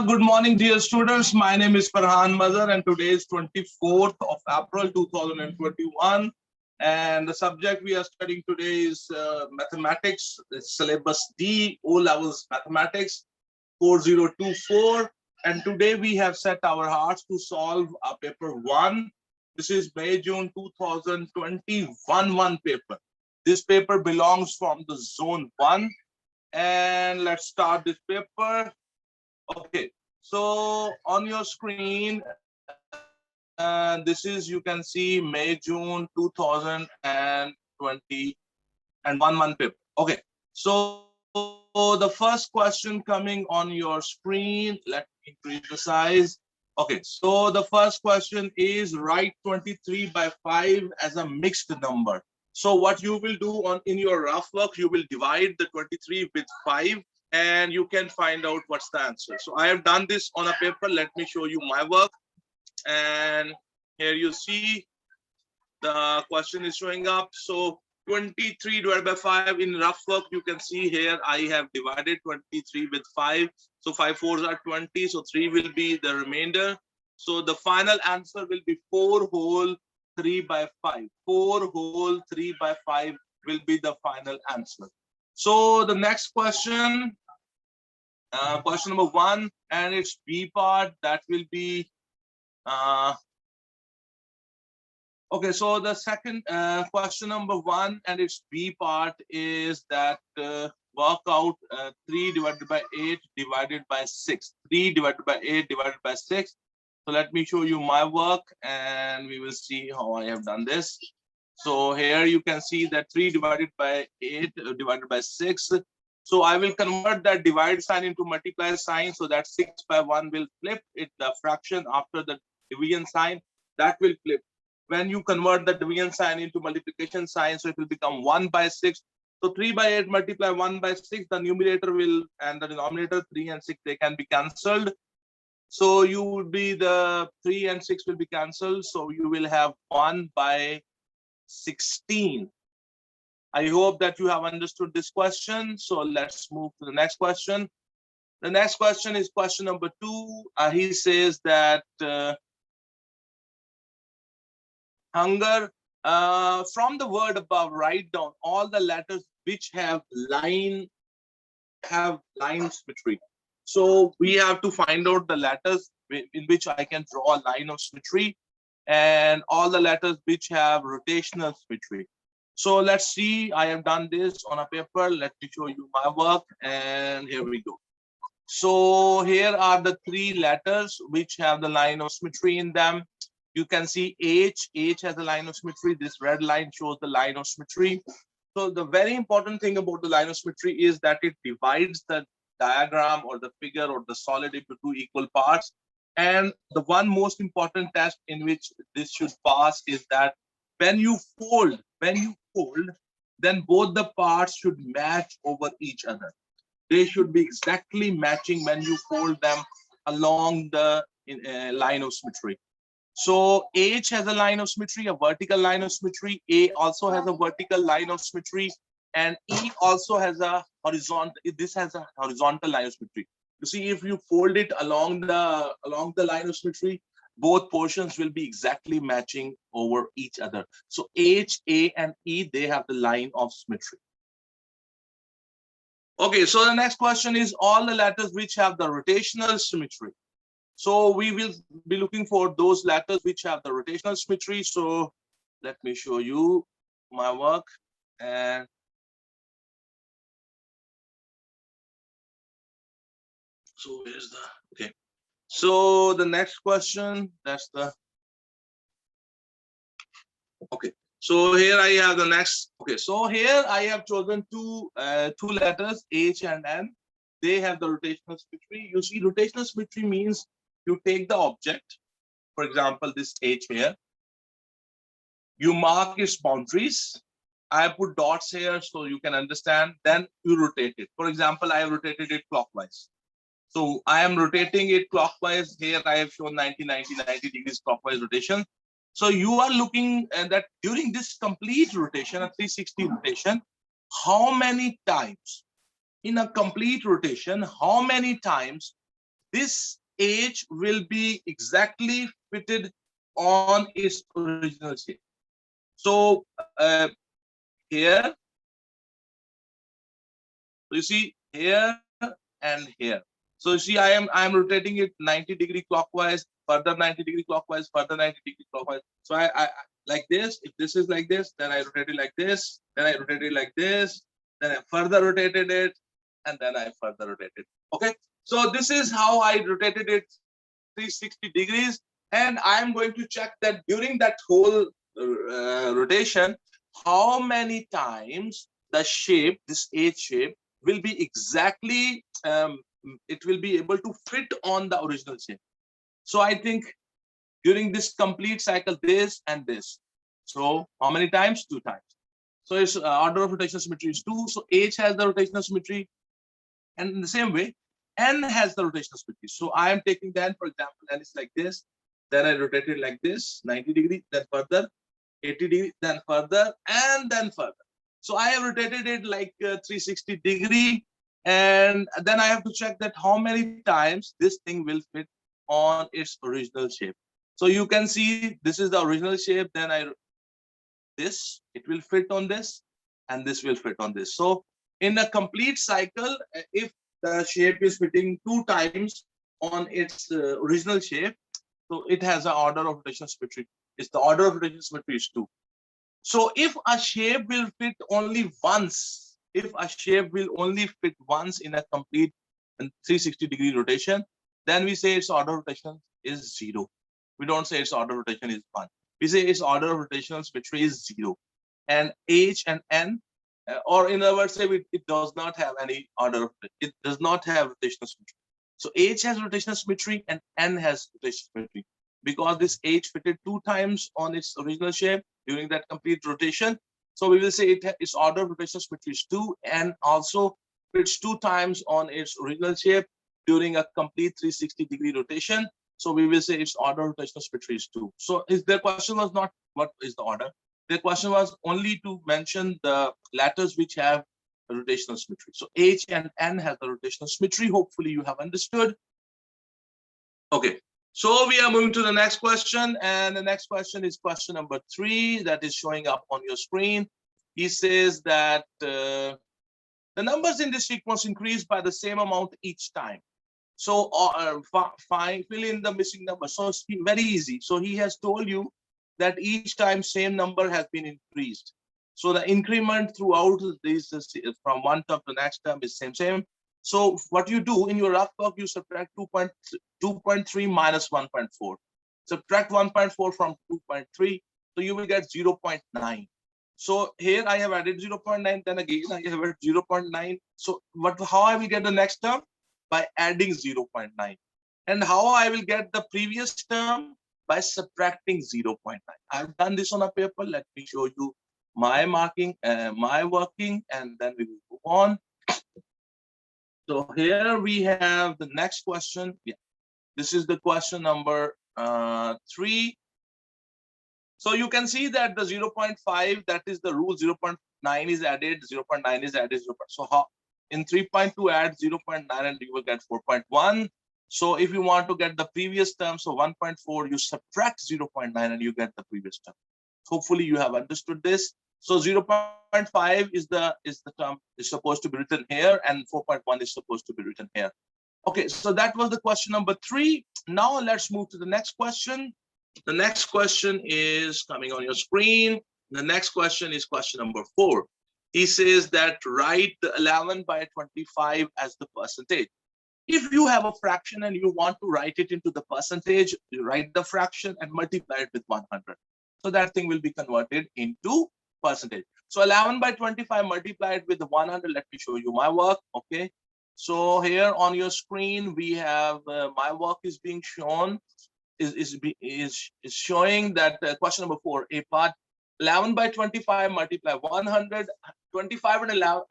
Good morning, dear students. My name is Ferhan Mazher, and today is 24th of April 2021. And the subject we are studying today is mathematics, syllabus D, O levels mathematics 4024. And today we have set our hearts to solve paper 1. This is May-June 2021 one paper. This paper belongs from the zone 1. And let's start this paper. Okay, so on your screen, this is, you can see May, June 2020 and one paper. Okay, so the first question coming on your screen, let me increase the size. Okay, so the first question is write 23 by 5 as a mixed number. So what you will do in your rough work, you will divide the 23 with 5 and you can find out what's the answer. So I have done this on a paper. Let me show you my work. And here you see the question is showing up. So 23 divided by 5 in rough work, you can see here I have divided 23 with 5. So 5 fours are 20. So 3 will be the remainder. So the final answer will be 4 whole 3 by 5. 4 whole 3 by 5 will be the final answer. So the next question, question number 1, and its B part, that will be okay. So the second question number 1 and its B part is that work out 3 divided by 8 divided by 6. 3 divided by 8 divided by 6. So let me show you my work and we will see how I have done this. So here you can see that 3 divided by 8 divided by 6. So I will convert that divide sign into multiply sign, so that 6 by 1 will flip. It the fraction after the division sign, that will flip. When you convert the division sign into multiplication sign, so it will become 1 by 6. So 3 by 8 multiply 1 by 6, the numerator will and the denominator 3 and 6, they can be cancelled. So you would be the 3 and 6 will be cancelled. So you will have 1 by 16. I hope that you have understood this question. So let's move to the next question. The next question is question number 2. He says that hunger. From the word above, write down all the letters which have line symmetry. So we have to find out the letters in which I can draw a line of symmetry, and all the letters which have rotational symmetry. So let's see, I have done this on a paper. Let me show you my work, and here we go. So here are the 3 letters which have the line of symmetry in them. You can see H has a line of symmetry. This red line shows the line of symmetry. So the very important thing about the line of symmetry is that it divides the diagram or the figure or the solid into 2 equal parts. And the one most important test in which this should pass is that when you fold, then both the parts should match over each other. They should be exactly matching when you fold them along the line of symmetry. So H has a line of symmetry, a vertical line of symmetry. A also has a vertical line of symmetry, and E also has a horizontal. This has a horizontal line of symmetry. You see, if you fold it along the line of symmetry, both portions will be exactly matching over each other. So H, A, and E, they have the line of symmetry. Okay, so the next question is all the letters which have the rotational symmetry. So we will be looking for those letters which have the rotational symmetry. So let me show you my work. And so where's the, okay. So the next question, that's the, okay. So here I have the next, okay. So here I have chosen two letters, H and N. They have the rotational symmetry. You see, rotational symmetry means you take the object, for example, this H here, you mark its boundaries. I put dots here so you can understand, then you rotate it. For example, I have rotated it clockwise. So I am rotating it clockwise. Here I have shown 90 degrees clockwise rotation. So you are looking at that during this complete rotation, a 360 rotation, how many times in a complete rotation, how many times this edge will be exactly fitted on its original shape. So here, so you see here and here. So you see, I'm rotating it 90-degree clockwise, further 90-degree clockwise, further 90-degree clockwise. So I like this. If this is like this, then I rotate it like this. Then I rotate it like this. Then I further rotated it, and then I further rotated. Okay. So this is how I rotated it 360 degrees, and I'm going to check that during that whole rotation, how many times the shape, this H shape, will be exactly it will be able to fit on the original shape. So I think during this complete cycle, this and this. So how many times? 2 times. So its order of rotational symmetry is 2. So H has the rotational symmetry, and in the same way, N has the rotational symmetry. So I am taking the N, for example, and it's like this. Then I rotate it like this, 90 degree, then further, 80 degree, then further, and then further. So I have rotated it like 360 degree, and then I have to check that how many times this thing will fit on its original shape. So you can see this is the original shape. Then this, it will fit on this, and this will fit on this. So in a complete cycle, if the shape is fitting 2 times on its original shape, so it has an order of rotational symmetry. It's the order of rotational symmetry is 2. So if a shape will fit only once, if a shape will only fit once in a complete 360-degree rotation, then we say its order of rotation is 0. We don't say its order of rotation is 1. We say its order of rotational symmetry is 0. And H and N, or in other words, say it does not have any order of it does not have rotational symmetry. So H has rotational symmetry and N has rotational symmetry, because this H fitted 2 times on its original shape during that complete rotation. So we will say its order of rotational symmetry is 2, and also fits 2 times on its original shape during a complete 360-degree rotation. So we will say its order of rotational symmetry is 2. So their question was not what is the order. The question was only to mention the letters which have rotational symmetry. So H and N have the rotational symmetry. Hopefully you have understood. Okay, so we are moving to the next question, and the next question is question number 3 that is showing up on your screen. He says that the numbers in this sequence increase by the same amount each time. So fill in the missing number. So it's very easy. So he has told you that each time same number has been increased. So the increment throughout this from one term to the next term is same. So what you do in your rough calc, you subtract 2.3 minus 1.4. Subtract 1.4 from 2.3, so you will get 0.9. So here I have added 0.9, then again I have added 0.9. So how I will get the next term? By adding 0.9. And how I will get the previous term? By subtracting 0.9. I've done this on a paper. Let me show you my marking, my working, and then we will move on. So here we have the next question. Yeah, this is the question number 3. So you can see that the 0.5, that is the rule, 0.9 is added, 0.9 is added. So how in 3.2 add 0.9 and you will get 4.1. So if you want to get the previous term, so 1.4, you subtract 0.9 and you get the previous term. Hopefully you have understood this. So 0.5 is the term is supposed to be written here, and 4.1 is supposed to be written here. Okay, so that was the question number 3. Now let's move to the next question. The next question is coming on your screen. The next question is question number 4. He says that write the 11 by 25 as the percentage. If you have a fraction and you want to write it into the percentage, you write the fraction and multiply it with 100. So that thing will be converted into percentage. So 11 by 25 multiplied with 100. Let me show you my work. Okay. So here on your screen, we have my work is being shown, is showing that question number 4, a part 11 by 25 multiply 100, 25 and 11,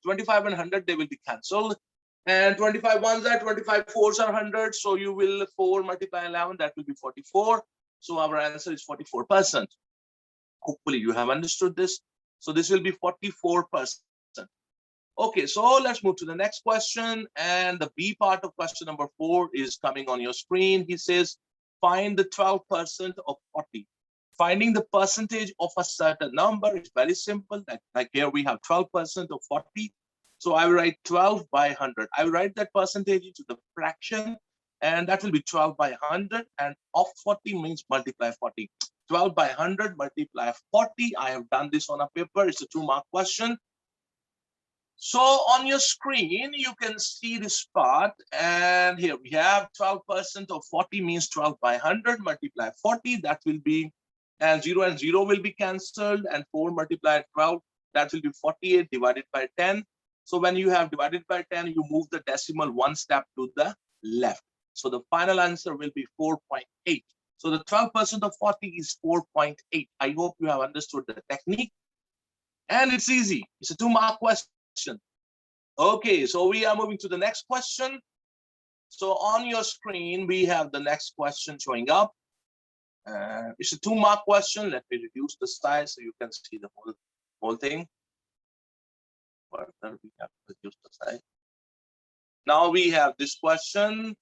25 and 100, they will be cancelled. And 25 ones are 25 fours are 100. So you will 4 multiply 11, that will be 44. So our answer is 44%. Hopefully you have understood this. So this will be 44%. Okay, so let's move to the next question. And the B part of question number 4 is coming on your screen. He says, find the 12% of 40. Finding the percentage of a certain number is very simple. Like here we have 12% of 40. So I will write 12 by 100. I will write that percentage into the fraction, and that will be 12 by 100. And of 40 means multiply 40. 12 by 100 multiply 40. I have done this on a paper. It's a 2-mark question. So on your screen, you can see this part, and here we have 12% of 40 means 12 by 100 multiply 40. That will be, and 0 will be cancelled, and 4 multiplied 12, that will be 48 divided by 10. So when you have divided by 10, you move the decimal 1 step to the left. So the final answer will be 4.8. So the 12% of 40 is 4.8. I hope you have understood the technique. And it's easy. It's a 2-mark question. Okay, so we are moving to the next question. So on your screen, we have the next question showing up. It's a 2-mark question. Let me reduce the size so you can see the whole thing. Further, we have to reduce the size. Now we have this question.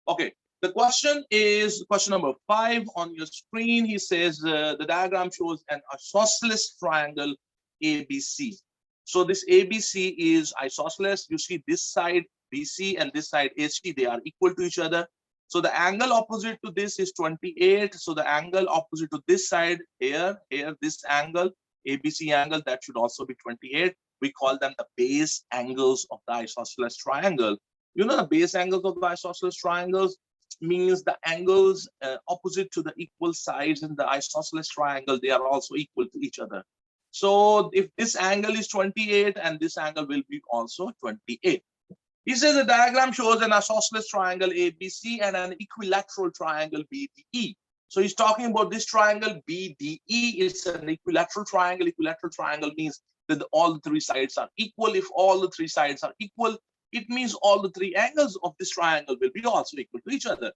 Okay, the question is question number 5 on your screen. He says the diagram shows an isosceles triangle ABC. So this ABC is isosceles. You see this side BC and this side AC, they are equal to each other. So the angle opposite to this is 28. So the angle opposite to this side here, this angle, ABC angle, that should also be 28. We call them the base angles of the isosceles triangle. You know, the base angles of the isosceles triangles means the angles opposite to the equal sides in the isosceles triangle, they are also equal to each other. So if this angle is 28 and this angle will be also 28. He says the diagram shows an isosceles triangle ABC and an equilateral triangle BDE. So he's talking about this triangle BDE. It's an equilateral triangle. Equilateral triangle means that all the 3 sides are equal. If all the 3 sides are equal, it means all the 3 angles of this triangle will be also equal to each other.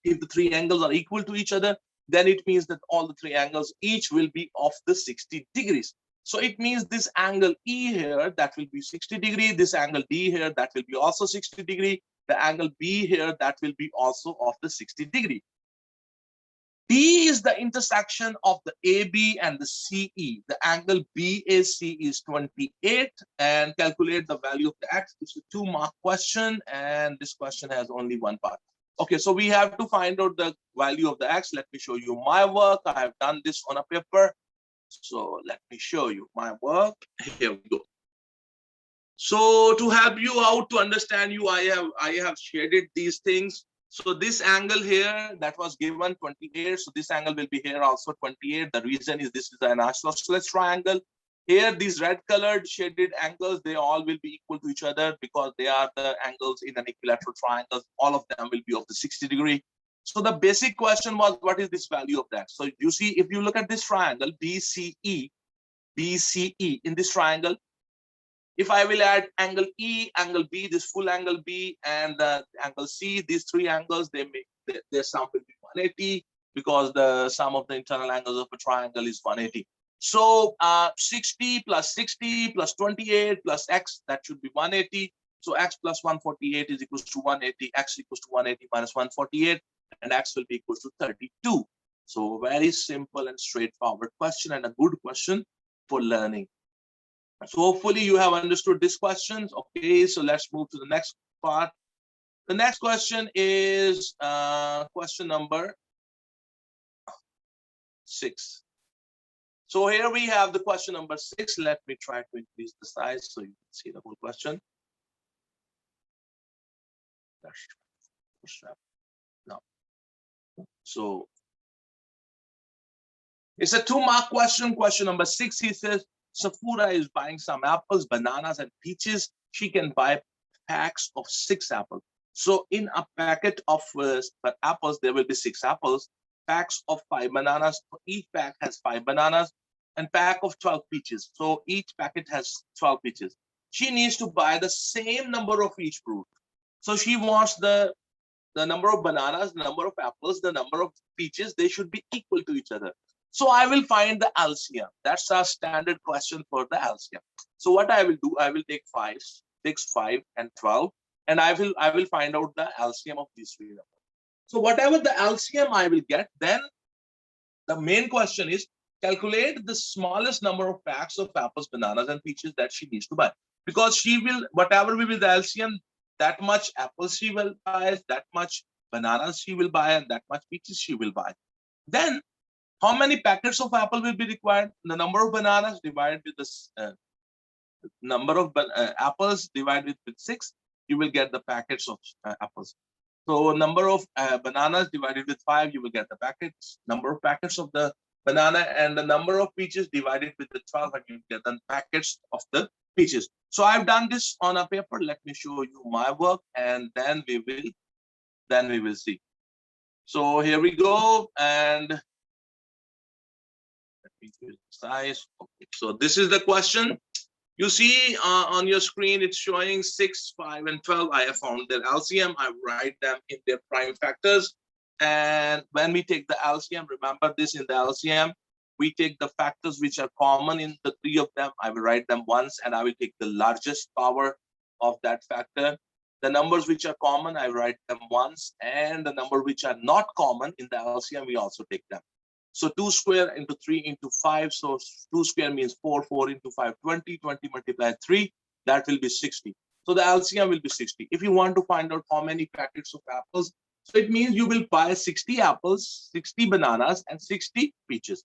If the 3 angles are equal to each other, then it means that all the 3 angles each will be of the 60 degrees. So it means this angle E here, that will be 60 degrees. This angle D here, that will be also 60 degrees. The angle B here, that will be also of the 60 degree. D is the intersection of the AB and the CE. The angle BAC is 28, and calculate the value of the X. It's a 2-mark question, and this question has only 1 part. Okay, so we have to find out the value of the X. Let me show you my work. I have done this on a paper. So let me show you my work. Here we go. So to help you out, to understand you, I have shaded these things. So this angle here that was given 28. So this angle will be here also 28. The reason is this is an isosceles triangle. Here, these red colored shaded angles, they all will be equal to each other because they are the angles in an equilateral triangle. All of them will be of the 60 degree. So the basic question was, what is this value of that? So you see, if you look at this triangle, BCE, in this triangle, if I will add angle E, angle B, this full angle B, and the angle C, these 3 angles, they make their sum will be 180 because the sum of the internal angles of a triangle is 180. So 60 plus 60 plus 28 plus X, that should be 180. So X plus 148 is equals to 180. X equals to 180 minus 148, and X will be equals to 32. So very simple and straightforward question, and a good question for learning. So hopefully you have understood these questions. Okay, so let's move to the next part. The next question is question number 6. So here we have the question number 6. Let me try to increase the size so you can see the whole question. No. So it's a 2-mark question. Question number 6, he says, Safura is buying some apples, bananas, and peaches. She can buy packs of 6 apples. So in a packet of apples, there will be 6 apples. Packs of 5 bananas. Each pack has 5 bananas, and pack of 12 peaches. So each packet has 12 peaches. She needs to buy the same number of each fruit. So she wants the number of bananas, the number of apples, the number of peaches, they should be equal to each other. So I will find the LCM. That's our standard question for the LCM. So what I will do, I will take 5, 6, 5, and 12, and I will find out the LCM of these three numbers. So whatever the LCM I will get, then the main question is calculate the smallest number of packs of apples, bananas, and peaches that she needs to buy. Because she will, whatever will be the LCM, that much apples she will buy, that much bananas she will buy, and that much peaches she will buy. Then how many packets of apple will be required? The number of bananas divided with the number of apples divided with 6, you will get the packets of apples. So number of bananas divided with 5, you will get the packets, number of packets of the banana, and the number of peaches divided with the 12, and you get the packets of the peaches. So I've done this on a paper. Let me show you my work, and then we will see. So here we go, and let me give size. Okay, so this is the question. You see on your screen, it's showing 6, 5, and 12. I have found their LCM. I write them in their prime factors. And when we take the LCM, remember this, in the LCM, we take the factors which are common in the 3 of them. I will write them once, and I will take the largest power of that factor. The numbers which are common, I write them once, and the number which are not common in the LCM, we also take them. So 2 square into 3 into 5. So 2 square means 4, 4 into 5, 20, 20 multiplied 3, that will be 60. So the LCM will be 60. If you want to find out how many packets of apples, so it means you will buy 60 apples, 60 bananas, and 60 peaches.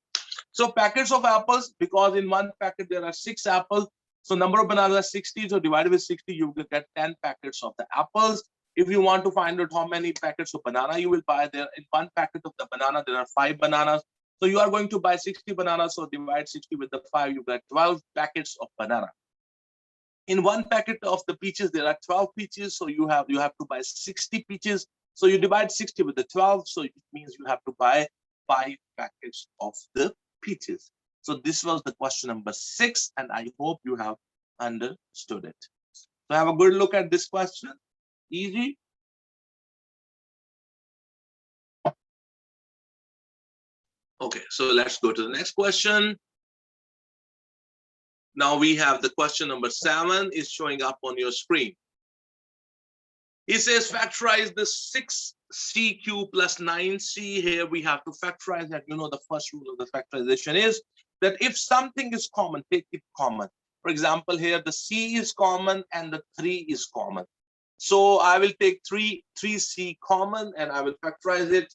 So packets of apples, because in one packet there are 6 apples, so number of bananas is 60, so divided with 60, you will get 10 packets of the apples. If you want to find out how many packets of banana you will buy, there in one packet of the banana, there are 5 bananas. So you are going to buy 60 bananas, so divide 60 with the 5, you get 12 packets of banana. In one packet of the peaches, there are 12 peaches, so you have to buy 60 peaches. So you divide 60 with the 12, so it means you have to buy 5 packets of the peaches. So this was the question number 6, and I hope you have understood it. So have a good look at this question. Easy. Okay, so let's go to the next question. Now we have the question number 7 is showing up on your screen. It says factorize the 6c cube plus 9c. Here we have to factorize that. You know, the first rule of the factorization is that if something is common, take it common. For example, here the c is common and the 3 is common. So I will take 3c common and I will factorize it.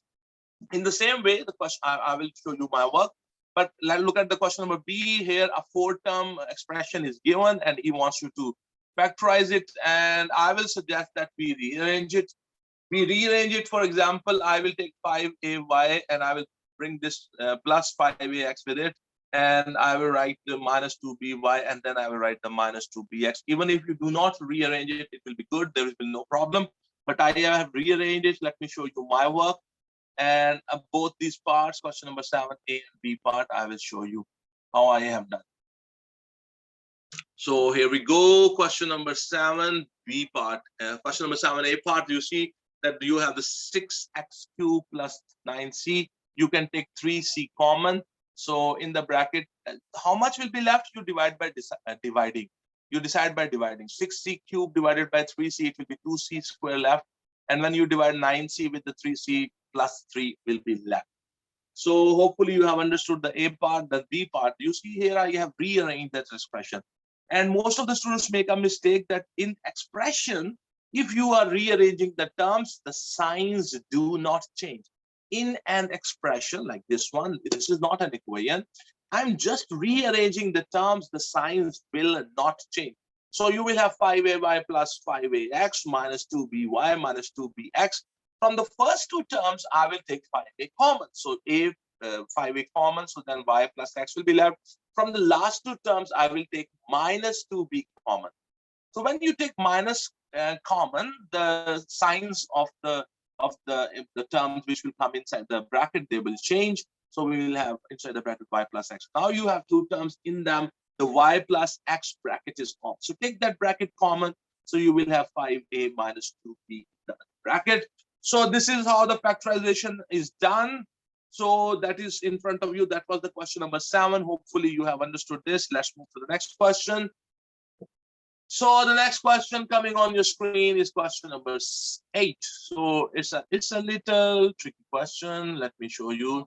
In the same way, the question, I will show you my work, but let's look at the question number B. Here a 4-term expression is given and he wants you to factorize it, and I will suggest that we rearrange it. We rearrange it. For example, I will take 5ay and I will bring this plus 5ax with it, and I will write the minus 2by, and then I will write the minus 2bx. Even if you do not rearrange it, it will be good. There will be no problem. But I have rearranged it. Let me show you my work. And both these parts, question number 7, A and B part, I will show you how I have done. So here we go. Question number 7, B part. Question number 7, A part. You see that you have the 6x cubed plus 9c. You can take 3c common. So in the bracket, how much will be left? You divide by dividing. You decide by dividing. 6c cubed divided by 3c, it will be 2c square left. And when you divide 9c with the 3c, plus 3 will be left. So hopefully you have understood the A part, the B part. You see here I have rearranged that expression. And most of the students make a mistake that in expression, if you are rearranging the terms, the signs do not change. In an expression like this one, this is not an equation. I'm just rearranging the terms, the signs will not change. So you will have 5ay plus 5ax minus 2by minus 2bx. From the first 2 terms, I will take 5a common. So 5a common, so then y plus x will be left. From the last 2 terms, I will take minus 2b common. So when you take minus common, the signs of the terms which will come inside the bracket, they will change. So we will have inside the bracket y plus x. Now you have 2 terms in them. The y plus x bracket is common. So take that bracket common. So you will have 5a minus 2b bracket. So this is how the factorization is done. So that is in front of you. That was the question number 7. Hopefully you have understood this. Let's move to the next question. So the next question coming on your screen is question number 8. So it's a little tricky question. Let me show you.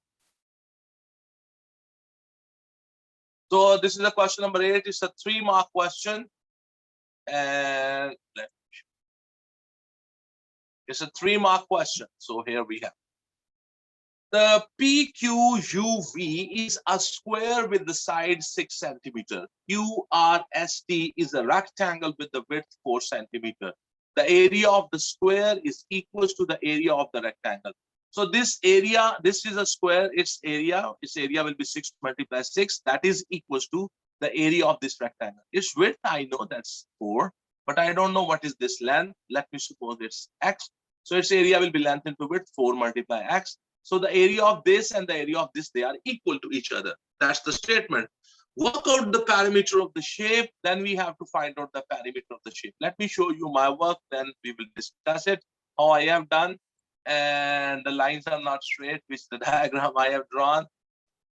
So this is a question number 8. It's a 3-mark question. And it's a 3-mark question. So here we have. The PQUV is a square with the side 6 centimeter. QRST is a rectangle with the width 4 centimeter. The area of the square is equal to the area of the rectangle. So this area, this is a square, its area will be 6 multiplied 6. That is equal to the area of this rectangle. Its width, I know that's 4, but I don't know what is this length. Let me suppose it's X. So its area will be length into width 4 multiplied X. So the area of this and the area of this, they are equal to each other. That's the statement. Work out the perimeter of the shape. Then we have to find out the perimeter of the shape. Let me show you my work. Then we will discuss it, how I have done. And the lines are not straight, which the diagram I have drawn.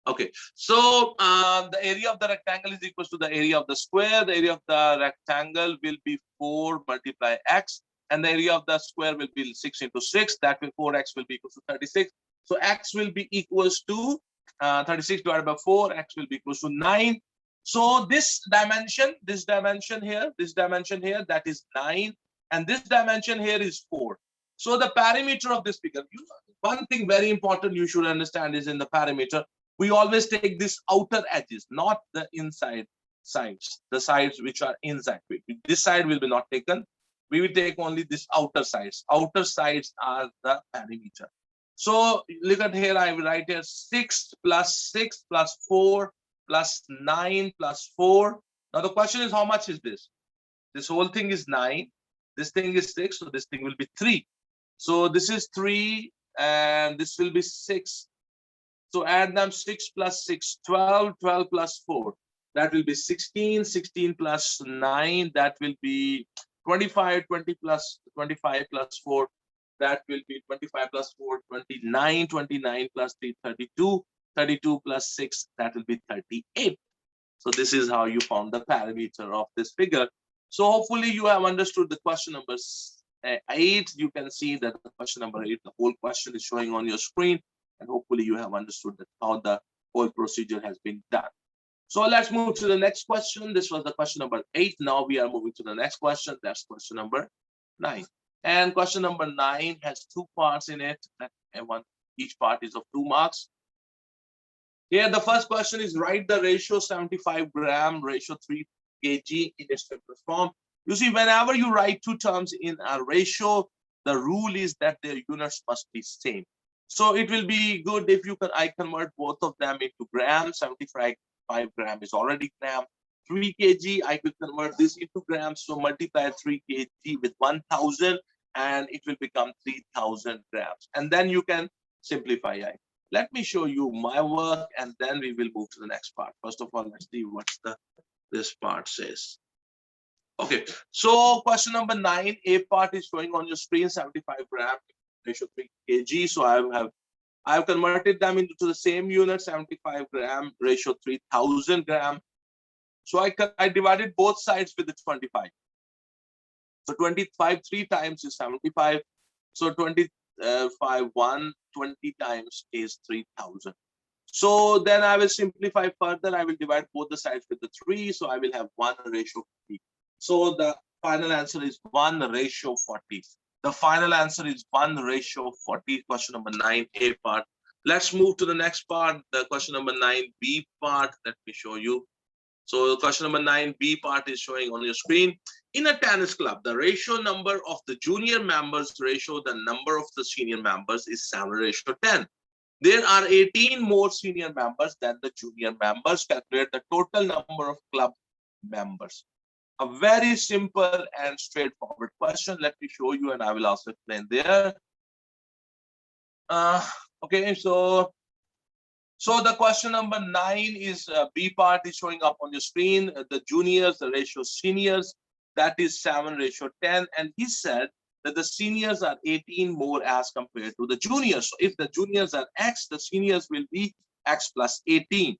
Okay, so the area of the rectangle is equal to the area of the square. The area of the rectangle will be 4 multiply X. And the area of the square will be 6 into 6. That will 4X will be equal to 36. So X will be equals to 36 divided by 4. X will be equals to 9. So this dimension here, that is 9. And this dimension here is 4. So the perimeter of this figure, one thing very important you should understand is in the perimeter, we always take these outer edges, not the inside sides, the sides which are inside. This side will be not taken. We will take only this outer sides. Outer sides are the perimeter. So look at here, I will write here 6 plus 4 plus 9 plus 4. Now the question is, how much is this? This whole thing is 9. This thing is 6. So this thing will be 3. So this is 3 and this will be 6. So add them 6 plus 6, 12, 12 plus 4. That will be 16, 16 plus 9. That will be 25, 20 plus 25 plus 4. That will be 25 plus 4, 29, 29 plus 3, 32, 32 plus 6, that will be 38. So this is how you found the perimeter of this figure. So hopefully you have understood the question number 8. You can see that the question number 8, the whole question is showing on your screen. And hopefully you have understood that how the whole procedure has been done. So let's move to the next question. This was the question number 8. Now we are moving to the next question. That's question number 9. And question number 9 has 2 parts in it. And each part is of 2 marks. Here, the first question is write the ratio 75 gram, ratio 3 kg in its simplest form. You see, whenever you write 2 terms in a ratio, the rule is that their units must be same. So it will be good if I convert both of them into grams. 75 gram is already gram. 3 kg, I could convert this into grams. So multiply 3 kg with 1000 and it will become 3000 grams. And then you can simplify it. Let me show you my work and then we will move to the next part. First of all, let's see what this part says. Okay, so question number 9, A part is showing on your screen 75 gram, ratio 3 kg. So I have converted them into the same unit, 75 gram, ratio 3000 gram. So I divided both sides with the 25. So 25 3 times is 75. So 25 20 times is 3000. So then I will simplify further. I will divide both the sides with the 3. So I will have 1 ratio 40. So the final answer is 1 ratio 40. The final answer is 1 ratio 40. Question number 9, A part. Let's move to the next part. The question number 9, B part. Let me show you. So question number 9, B part is showing on your screen. In a tennis club, the ratio number of the junior members ratio the number of the senior members is 7:10. There are 18 more senior members than the junior members. Calculate the total number of club members. A very simple and straightforward question. Let me show you and I will also explain there. Okay, so the question number 9 is B part is showing up on your screen. The juniors, the ratio seniors, that is 7:10. And he said that the seniors are 18 more as compared to the juniors. So if the juniors are X, the seniors will be X plus 18.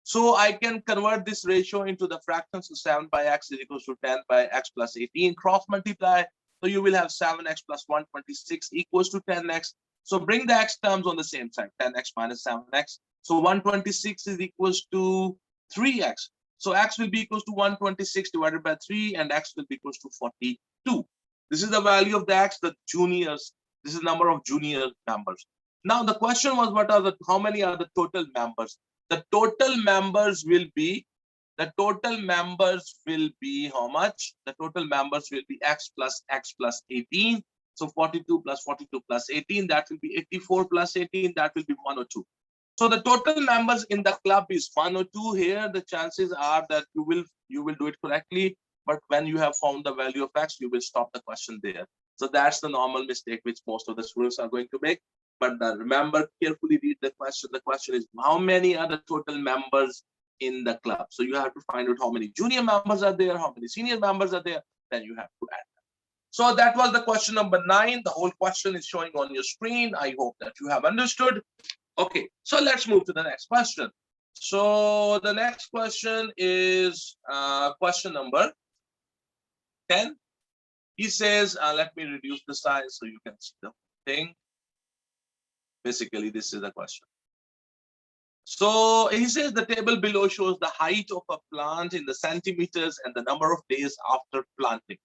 So I can convert this ratio into the fractions. So 7 by X is equals to 10 by X plus 18. Cross multiply. So you will have 7X plus 126 equals to 10X. So bring the X terms on the same side. 10X minus 7X. So 126 is equals to 3X. So X will be equals to 126 divided by 3 and X will be equals to 42. This is the value of the X, the juniors. This is the number of junior members. Now the question was, how many are the total members? The total members will be how much? The total members will be X plus 18. So 42 plus 42 plus 18, that will be 84 plus 18, that will be 102. So the total members in the club is 102. Here the chances are that you will do it correctly, but when you have found the value of X, you will stop the question there. So that's the normal mistake which most of the students are going to make. But remember, carefully read the question. The question is, how many are the total members in the club? So you have to find out how many junior members are there, how many senior members are there, then you have to add them. So that was the question number 9. The whole question is showing on your screen. I hope that you have understood. Okay, so let's move to the next question. So the next question is question number 10. He says, let me reduce the size so you can see the thing. Basically, this is the question. So he says the table below shows the height of a plant in the centimeters and the number of days after planting.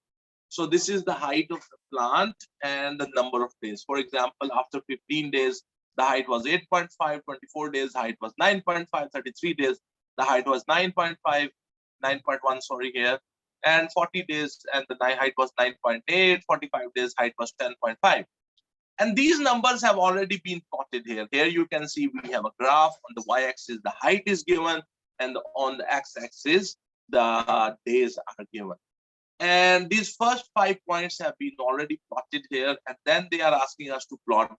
So this is the height of the plant and the number of days. For example, after 15 days, the height was 8.5, 24 days, height was 9.5, 33 days, the height was 9.5, 9.1, sorry, here, and 40 days, and the height was 9.8, 45 days, height was 10.5. And these numbers have already been plotted here. Here you can see we have a graph. On the y-axis, the height is given, and on the x-axis, the days are given. And these first 5 points have been already plotted here, and then they are asking us to plot.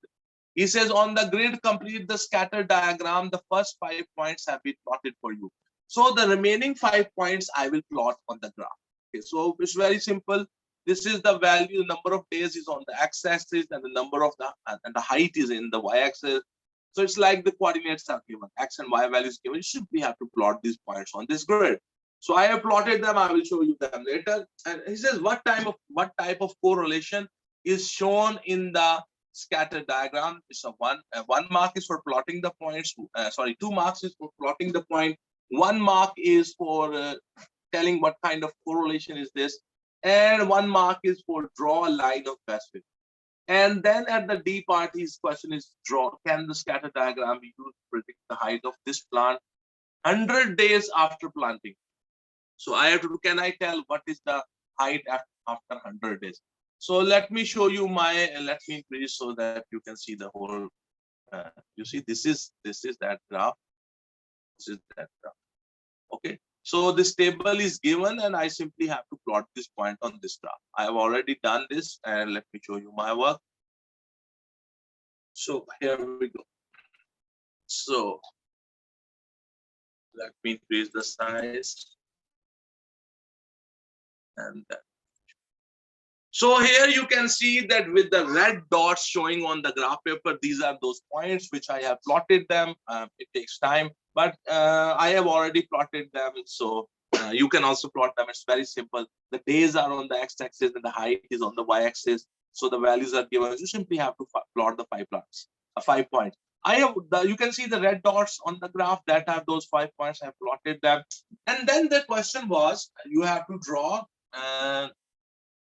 He says, on the grid, complete the scatter diagram. The first 5 points have been plotted for you. So the remaining 5 points I will plot on the graph. Okay, so it's very simple. This is the value, number of days is on the x-axis, and the number of the height is in the y-axis. So it's like the coordinates are given, x and y values given. You simply have to plot these points on this grid. So I have plotted them. I will show you them later. And he says, what type of correlation is shown in the scatter diagram? So one mark is for plotting the points. 2 marks is for plotting the point. 1 mark is for telling what kind of correlation is this. And 1 mark is for draw a line of best fit. And then at the D part, his question is, can the scatter diagram be used to predict the height of this plant 100 days after planting? So I have to, can I tell what is the height after 100 days? So let me show you let me increase so that you can see the whole, you see, this is that graph. This is that graph. Okay. So this table is given and I simply have to plot this point on this graph. I have already done this, and let me show you my work. So here we go. So let me increase the size. And then. So here you can see that with the red dots showing on the graph paper, these are those points which I have plotted them. It takes time, but I have already plotted them. So you can also plot them. It's very simple. The days are on the x-axis and the height is on the y-axis. So the values are given. You simply have to plot the 5 points. You can see the red dots on the graph that have those 5 points. I plotted them. And then the question was, you have to draw.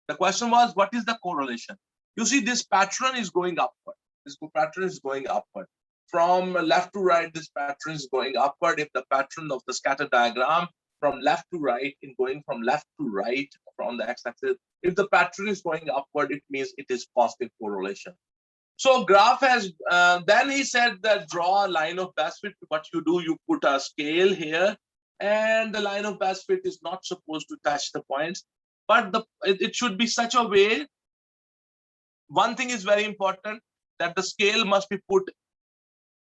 The question was, what is the correlation? You see, this pattern is going upward. This pattern is going upward. From left to right, this pattern is going upward. If the pattern of the scatter diagram from left to right, in going from left to right from the x-axis, if the pattern is going upward, it means it is positive correlation. So graph has, then he said that draw a line of best fit. What you do, you put a scale here, and the line of best fit is not supposed to touch the points. But it should be such a way. One thing is very important, that the scale must be put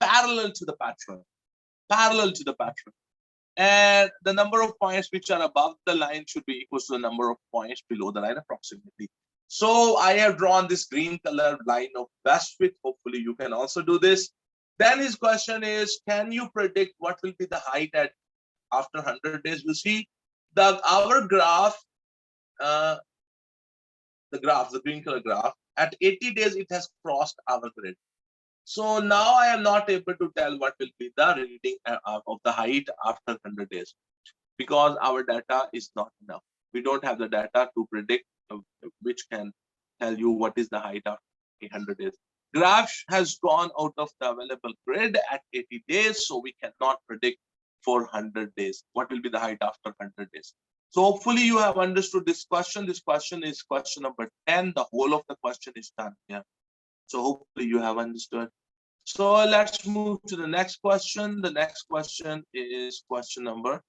parallel to the pattern, and the number of points which are above the line should be equal to the number of points below the line approximately. So I have drawn this green color line of best fit. Hopefully you can also do this. Then his question is, can you predict what will be the height at after 100 days? You see, our graph, uh, the green color graph, at 80 days, it has crossed our grid. So now I am not able to tell what will be the reading of the height after 100 days because our data is not enough. We don't have the data to predict which can tell you what is the height after 100 days. Graph has gone out of the available grid at 80 days, so we cannot predict for 100 days. What will be the height after 100 days? So hopefully you have understood this question. This question is question number 10. The whole of the question is done here. So hopefully you have understood. So let's move to the next question. The next question is question number.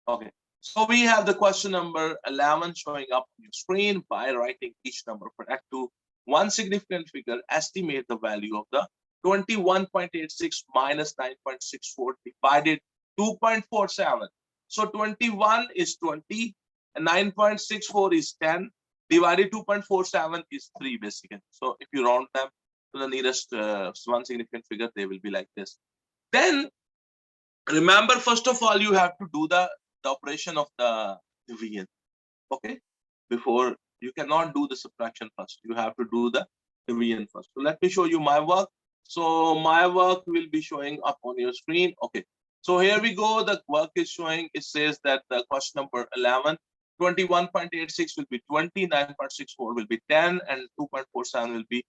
Okay. So we have the question number 11 showing up on your screen. By writing each number correct to one significant figure, estimate the value of the 21.86 minus 9.64 divided 2.47. So 21 is 20 and 9.64 is 10 divided 2.47 is 3 basically. So if you round them to the nearest one significant figure, they will be like this. Then remember, first of all, you have to do the operation of the division. Okay, before you cannot do the subtraction first. You have to do the division first. So let me show you my work. So my work will be showing up on your screen. Okay. So here we go. The work is showing. It says that the question number 11, 21.86 will be 20, 9.64 will be 10, and 2.47 will be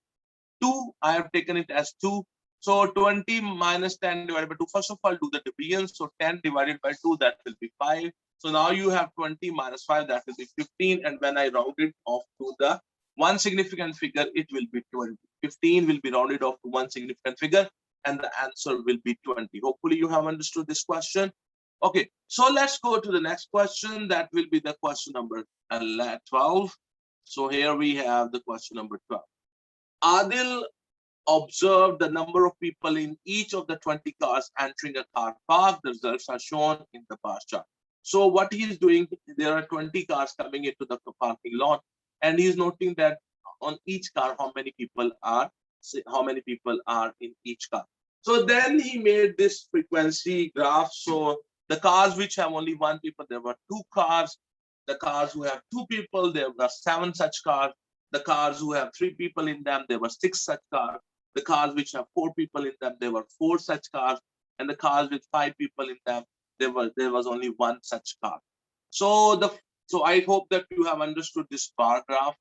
2. I have taken it as 2. So 20 minus 10 divided by 2. First of all, do the division. So 10 divided by 2, that will be 5. So now you have 20 minus 5, that will be 15. And when I round it off to the one significant figure, it will be 20. 15 will be rounded off to one significant figure, and the answer will be 20. Hopefully you have understood this question. Okay, so let's go to the next question. That will be the question number 12. So here we have the question number 12. Adil observed the number of people in each of the 20 cars entering a car park. The results are shown in the bar chart. So what he is doing, there are 20 cars coming into the parking lot, and he is noting that on each car how many people are in each car. So then he made this frequency graph. So the cars which have only one people, there were 2 cars. The cars who have 2 people, there were 7 such cars. The cars who have 3 people in them, there were 6 such cars. The cars which have 4 people in them, there were 4 such cars. And the cars with 5 people in them, there was only 1 such car. So I hope that you have understood this bar graph,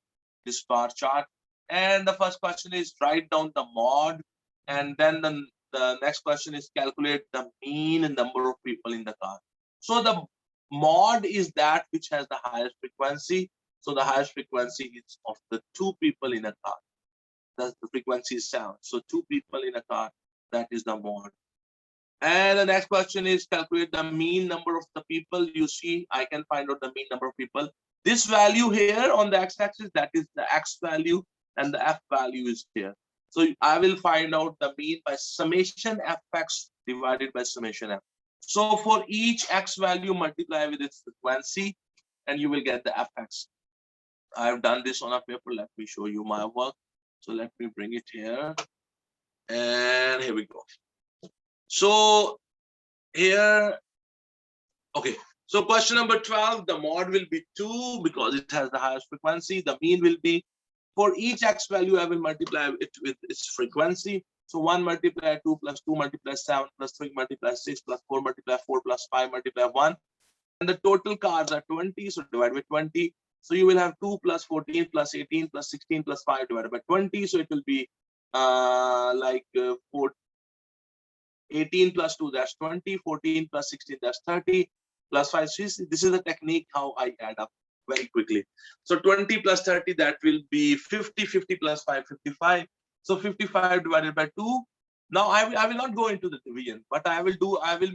this bar chart. And the first question is write down the mod. And then the next question is calculate the mean number of people in the car. So the mod is that which has the highest frequency. So the highest frequency is of the 2 people in a car. The frequency is sound. So 2 people in a car, that is the mod. And the next question is calculate the mean number of the people. You see, I can find out the mean number of people. This value here on the x-axis, that is the x value, and the f value is here. So I will find out the mean by summation fx divided by summation f. So for each x value, multiply with its frequency, and you will get the fx. I have done this on a paper. Let me show you my work. So let me bring it here. And here we go. So here, okay. So question number 12, the mod will be 2 because it has the highest frequency. The mean will be, for each x value, I will multiply it with its frequency. So 1 multiply 2 plus 2 multiply 7 plus 3 multiply 6 plus 4 multiply 4 plus 5 multiply 1. And the total cars are 20, so divide by 20. So you will have 2 plus 14 plus 18 plus 16 plus 5 divided by 20. So it will be 18 plus 2, that's 20, 14 plus 16, that's 30, plus 5. This is the technique how I add up very quickly. So 20 plus 30, that will be 50, 50 plus 5, 55. So 55 divided by 2. Now I will not go into the division, but I will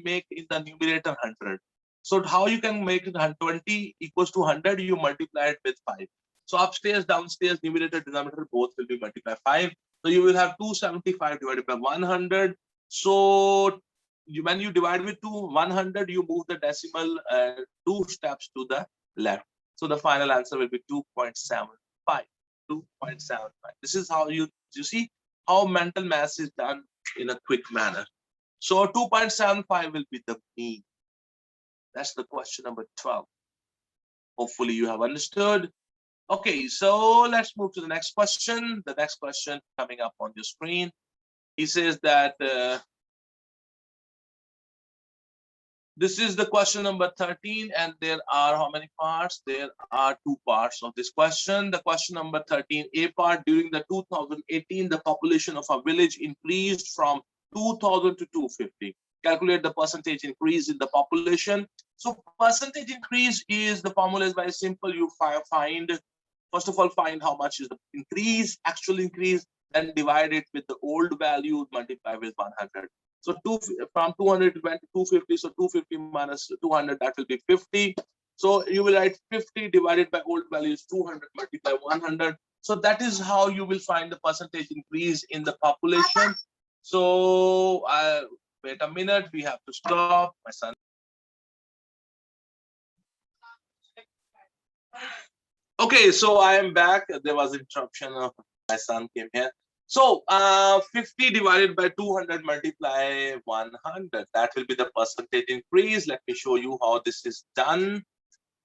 make in the numerator 100. So how you can make it 20 equals to 100, you multiply it with 5. So upstairs, downstairs, numerator, denominator, both will be multiplied 5. So you will have 275 divided by 100. So when you divide with 100, you move the decimal 2 steps to the left. So the final answer will be 2.75. 2.75. This is how you see how mental math is done in a quick manner. So 2.75 will be the mean. That's the question number 12. Hopefully you have understood. Okay, so let's move to the next question. The next question coming up on your screen. He says that this is the question number 13, and there are how many parts? There are two parts of this question. The question number 13, A part, during the 2018, the population of a village increased from 2,000 to 250. Calculate the percentage increase in the population. So percentage increase is, the formula is very simple. You find, first of all, find how much is the increase, actual increase, then divide it with the old value, multiply with 100. So from 200 went to 250. So 250 minus 200, that will be 50. So you will write 50 divided by old value is 200 multiply 100. So that is how you will find the percentage increase in the population. So wait a minute, we have to stop. My son. Okay, so I am back. There was interruption. My son came here. So 50 divided by 200 multiply 100. That will be the percentage increase. Let me show you how this is done.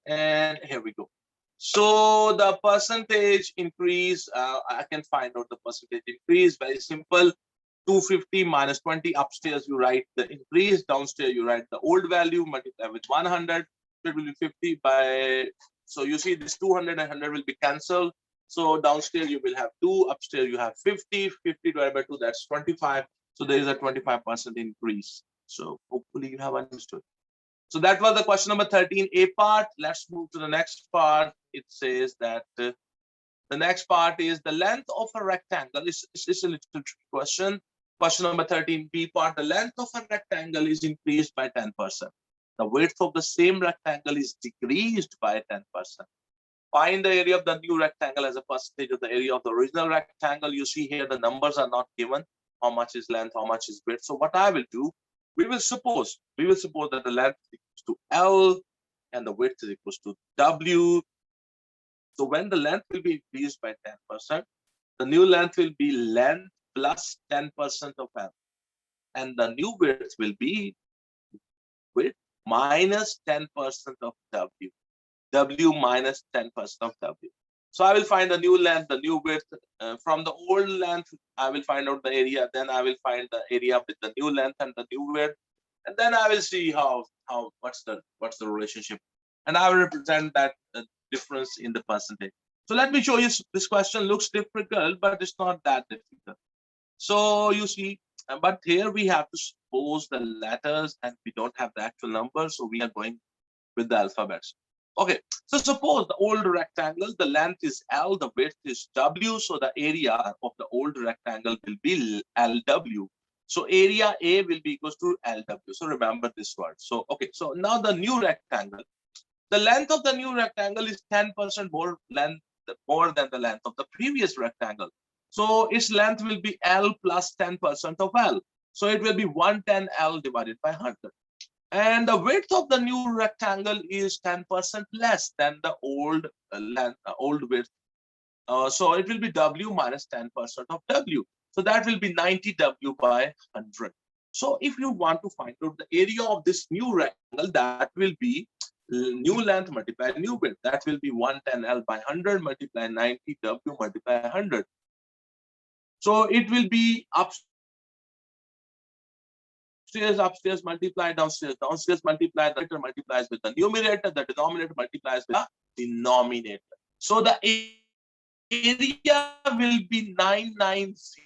And here we go. So the percentage increase, I can find out the percentage increase. Very simple. 250 minus 20. Upstairs you write the increase. Downstairs you write the old value. Multiply with 100. It will be 50 by. So you see this 200 and 100 will be cancelled. So downstairs you will have 2, upstairs you have 50, 50 divided by 2, that's 25. So there is a 25% increase. So hopefully you have understood. So that was the question number 13, A part. Let's move to the next part. It says that the next part is the length of a rectangle. It's a little tricky question. Question number 13, B part. The length of a rectangle is increased by 10%. The width of the same rectangle is decreased by 10%. Find the area of the new rectangle as a percentage of the area of the original rectangle. You see here the numbers are not given. How much is length, how much is width. So what I will do, we will suppose that the length is equals to L and the width is equals to W. So when the length will be increased by 10%, the new length will be length plus 10% of L. And the new width will be width minus 10% of W. W minus 10% of W. So I will find the new length, the new width. From the old length, I will find out the area. Then I will find the area with the new length and the new width. And then I will see what's the relationship. And I will represent that difference in the percentage. So let me show you. This question looks difficult, but it's not that difficult. So you see, but here we have to suppose the letters and we don't have the actual numbers. So we are going with the alphabets. Okay, so suppose the old rectangle, the length is L, the width is W. So the area of the old rectangle will be LW. So area A will be equals to LW. So remember this word. So, okay, so now the new rectangle, the length of the new rectangle is 10% more than the length of the previous rectangle. So its length will be L plus 10% of L. So it will be 110 L divided by 100. And the width of the new rectangle is 10% less than the old old width. So it will be W minus 10% of W. So that will be 90 W by 100. So if you want to find out the area of this new rectangle, that will be new length multiply new width. That will be 110 L by 100 multiply 90 W multiply 100. So it will be upstairs multiply downstairs multiply, the numerator multiplies with the numerator, the denominator multiplies with the denominator. So the area will be 990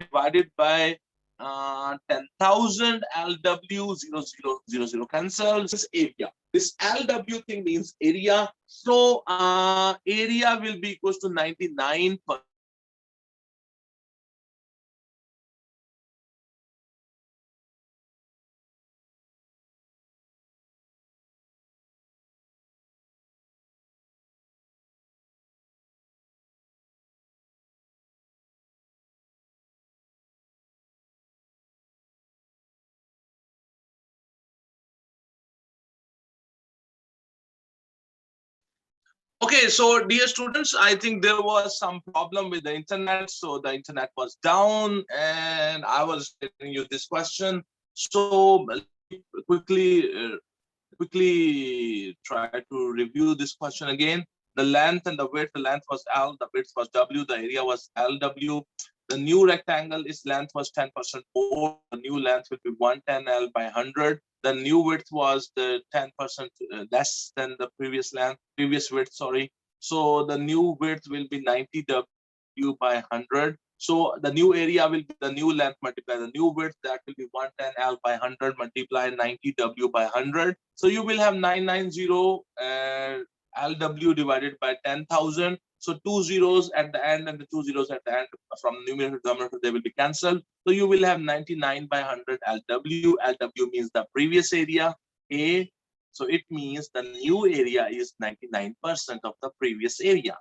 divided by 10,000 LW 0000 cancel. This area. This LW thing means area. So area will be equals to 99%. Okay, so dear students, I think there was some problem with the internet. So the internet was down and I was telling you this question. So let me quickly try to review this question again. The length and the length was L, the width was W, the area was LW. The new rectangle is length was 10% more. The new length will be 110 L by 100. The new width was the 10% less than the previous width, sorry. So the new width will be 90 W by 100. So the new area will be the new length multiply the new width, that will be 110 L by 100 multiply 90 W by 100. So you will have 990 LW divided by 10,000. So two zeros at the end and the two zeros at the end from numerator to denominator, they will be cancelled. So you will have 99 by 100 LW. LW means the previous area A. So it means the new area is 99% of the previous area.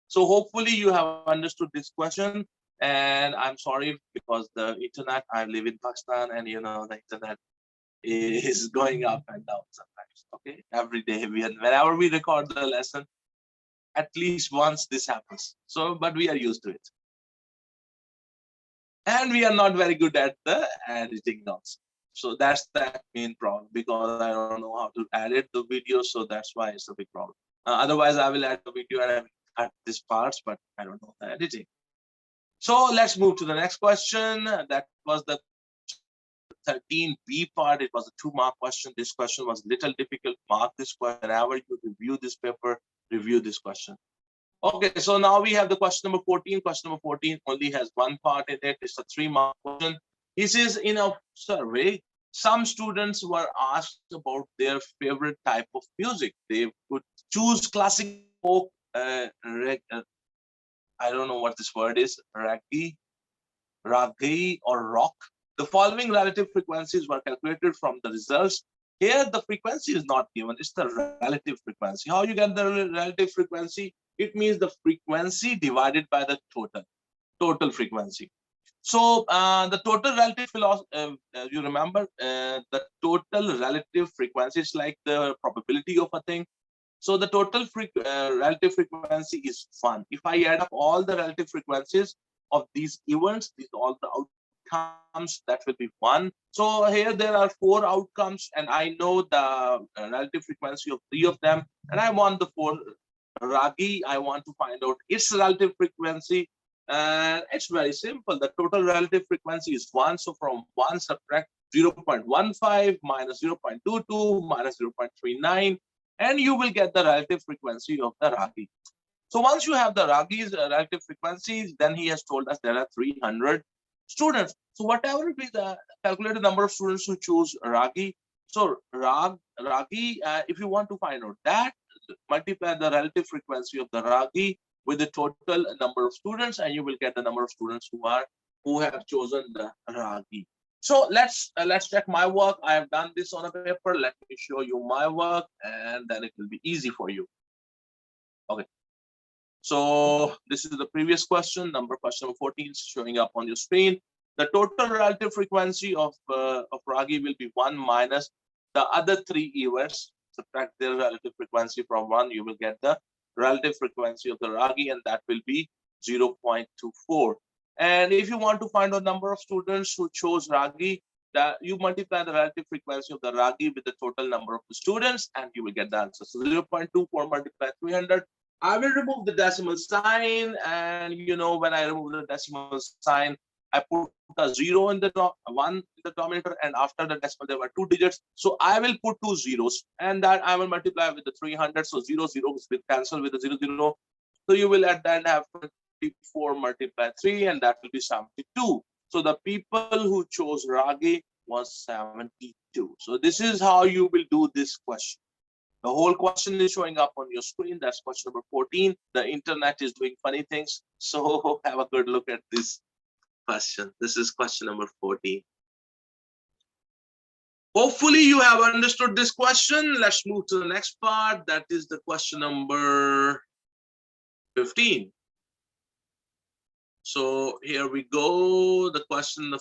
So hopefully you have understood this question. And I'm sorry because the internet, I live in Pakistan and you know the internet is going up and down sometimes. Okay, every day whenever we record the lesson, at least once this happens. So, but we are used to it. And we are not very good at the editing also. So that's the main problem, because I don't know how to edit the video. So that's why it's a big problem. Otherwise, I will add the video and I will cut these parts, but I don't know the editing. So let's move to the next question. That was the 13B part. It was a 2-mark question. This question was little difficult. Mark this question. Whenever you review this paper, review this question. Okay, so now we have the question number 14. Question number 14 only has one part in it. It's a 3-mark question. He says, in a survey, some students were asked about their favorite type of music. They could choose classic, folk, I don't know what this word is, raggy, or rock. The following relative frequencies were calculated from the results. Here, the frequency is not given, it's the relative frequency. How you get the relative frequency? It means the frequency divided by the total frequency. So the total relative you remember, the total relative frequency is like the probability of a thing. So the total relative frequency is 1. If I add up all the relative frequencies of these events, all the outcomes, that will be 1. So here there are 4 outcomes, and I know the relative frequency of 3 of them, and I want the 4 ragi. I want to find out its relative frequency, and it's very simple. The total relative frequency is 1. So from 1 subtract 0.15 minus 0.22 minus 0.39. And you will get the relative frequency of the ragi. So once you have the ragi's relative frequencies, then he has told us there are 300 students. So whatever will be the calculated number of students who choose ragi. So ragi, if you want to find out that, multiply the relative frequency of the ragi with the total number of students, and you will get the number of students who have chosen the ragi. So let's check my work. I have done this on a paper. Let me show you my work, and then it will be easy for you. Okay. So this is the previous question. Question number 14 is showing up on your screen. The total relative frequency of ragi will be 1 minus the other 3 events. Subtract their relative frequency from 1. You will get the relative frequency of the ragi, and that will be 0.24. And if you want to find a number of students who chose ragi, that you multiply the relative frequency of the ragi with the total number of the students, and you will get the answer. So 0.24 multiplied 300. I will remove the decimal sign, and you know, when I remove the decimal sign, I put a 0 in the 1 in the denominator, and after the decimal there were 2 digits. So I will put 2 zeros, and that I will multiply with the 300. So 0 will cancel with the 0. So you will at the end have 24 multiplied 3, and that will be 72. So the people who chose ragi was 72. So this is how you will do this question. The whole question is showing up on your screen. That's question number 14. The internet is doing funny things. So have a good look at this question. This is question number 14. Hopefully you have understood this question. Let's move to the next part. That is the question number 15. So here we go. The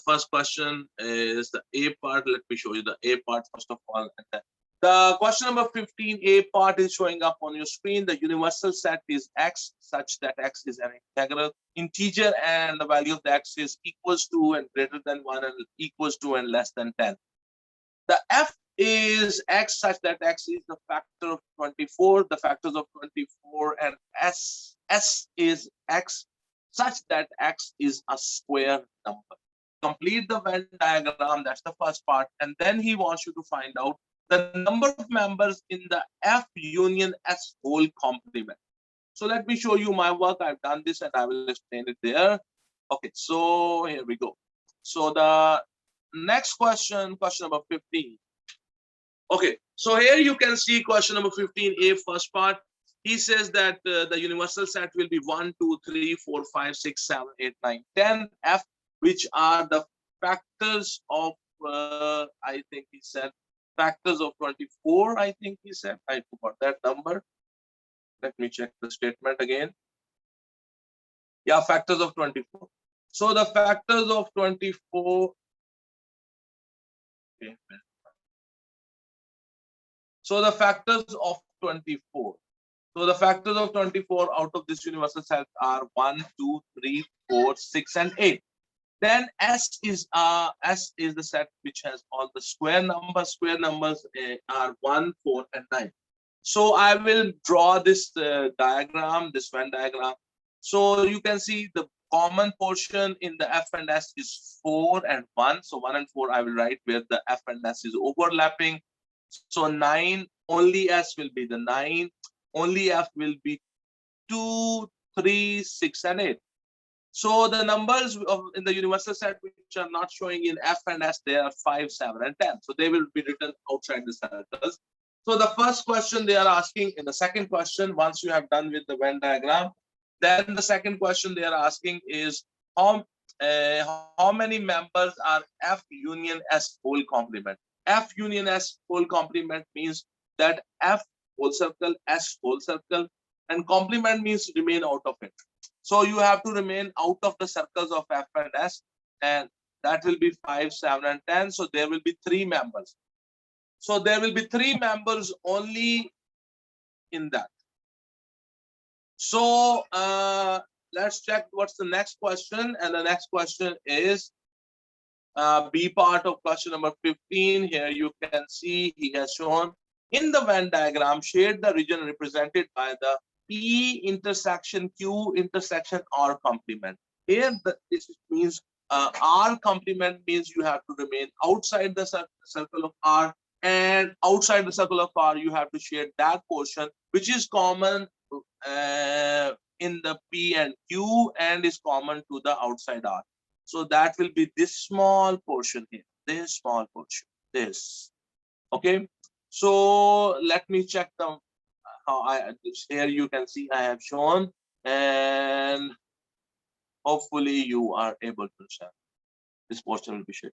first question is the A part. Let me show you the A part first of all, and then The question number 15a part is showing up on your screen. The universal set is x such that x is an integral integer and the value of the x is equals to and greater than 1 and equals to and less than 10. The f is x such that x is the factor of 24, the factors of 24, and s is x such that x is a square number. Complete the Venn diagram, that's the first part, and then he wants you to find out the number of members in the F union S whole complement. So let me show you my work. I've done this and I will explain it there. Okay, so here we go. So the next question, question number 15. Okay, so here you can see question number 15a, first part. He says that the universal set will be 1, 2, 3, 4, 5, 6, 7, 8, 9, 10 F, which are the factors of, I think he said, factors of 24, I think he said. I forgot that number. Let me check the statement again. Yeah, factors of 24. So the factors of 24. Okay. So the factors of 24. So the factors of 24 out of this universal set are 1, 2, 3, 4, 6, and 8. Then S is the set which has all the square numbers. Square numbers are 1, 4, and 9. So I will draw this diagram, this Venn diagram. So you can see the common portion in the F and S is 4 and 1. So 1 and 4 I will write where the F and S is overlapping. So 9, only S will be the 9. Only F will be 2, 3, 6, and 8. So the numbers in the universal set which are not showing in F and S, they are 5, 7, and 10. So they will be written outside the circles. So the first question they are asking in the second question, once you have done with the Venn diagram, then the second question they are asking is how many members are F union S whole complement? F union S whole complement means that F whole circle, S whole circle, and complement means remain out of it. So you have to remain out of the circles of F and S, and that will be 5, 7, and 10. So there will be 3 members. So there will be 3 members only in that. So let's check what's the next question. And the next question is B part of question number 15. Here you can see he has shown in the Venn diagram, shade the region represented by the P intersection Q intersection R complement. Here this means R complement means you have to remain outside the circle of R, and outside the circle of R you have to shade that portion which is common in the P and Q and is common to the outside R. So that will be this small portion here, this small portion, this. Okay, so let me check the here you can see I have shown, and hopefully you are able to understand. This portion will be shared.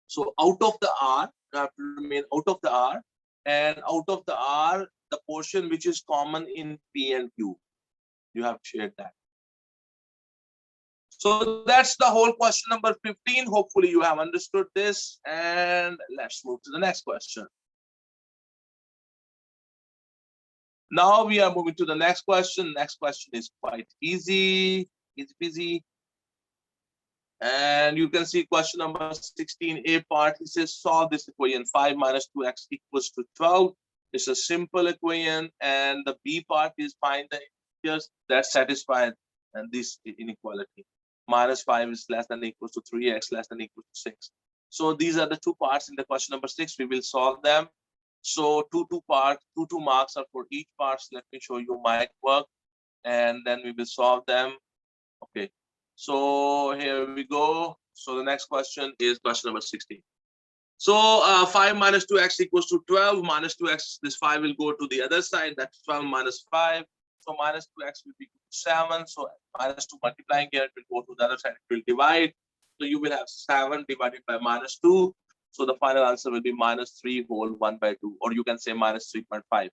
So out of the R, you have to remain out of the R, and out of the R, the portion which is common in P and Q, you have shared that. So that's the whole question number 15. Hopefully you have understood this, and let's move to the next question. Now we are moving to the next question. Next question is quite easy, easy. And you can see question number 16a part. He says solve this equation 5 minus 2x equals to 12. It's a simple equation, and the B part is find the integers that satisfy this inequality. Minus 5 is less than or equals to 3x less than or equals to 6. So these are the 2 parts in the question number 6. We will solve them. So two marks are for each part. Let me show you my work, and then we will solve them. Okay, so here we go. So the next question is question number 16. So 5 minus 2x equals to 12. Minus 2x, this 5 will go to the other side. That's 12 minus 5. So minus 2x will be 7. So minus 2 multiplying here, it will go to the other side. It will divide. So you will have 7 divided by minus 2. So the final answer will be minus 3 whole 1 by 2, or you can say minus 3.5.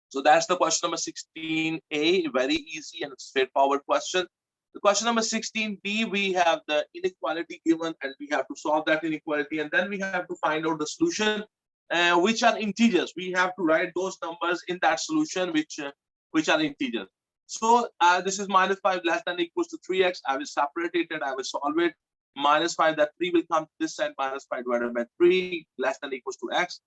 So that's the question number 16a, very easy and straightforward question. The question number 16b, we have the inequality given and we have to solve that inequality, and then we have to find out the solution. which are integers. We have to write those numbers in that solution which are integers. So this is -5 less than or equals to 3x. I will separate it and I will solve it. -5, that 3 will come to this side. -5 divided by 3 less than or equals to x.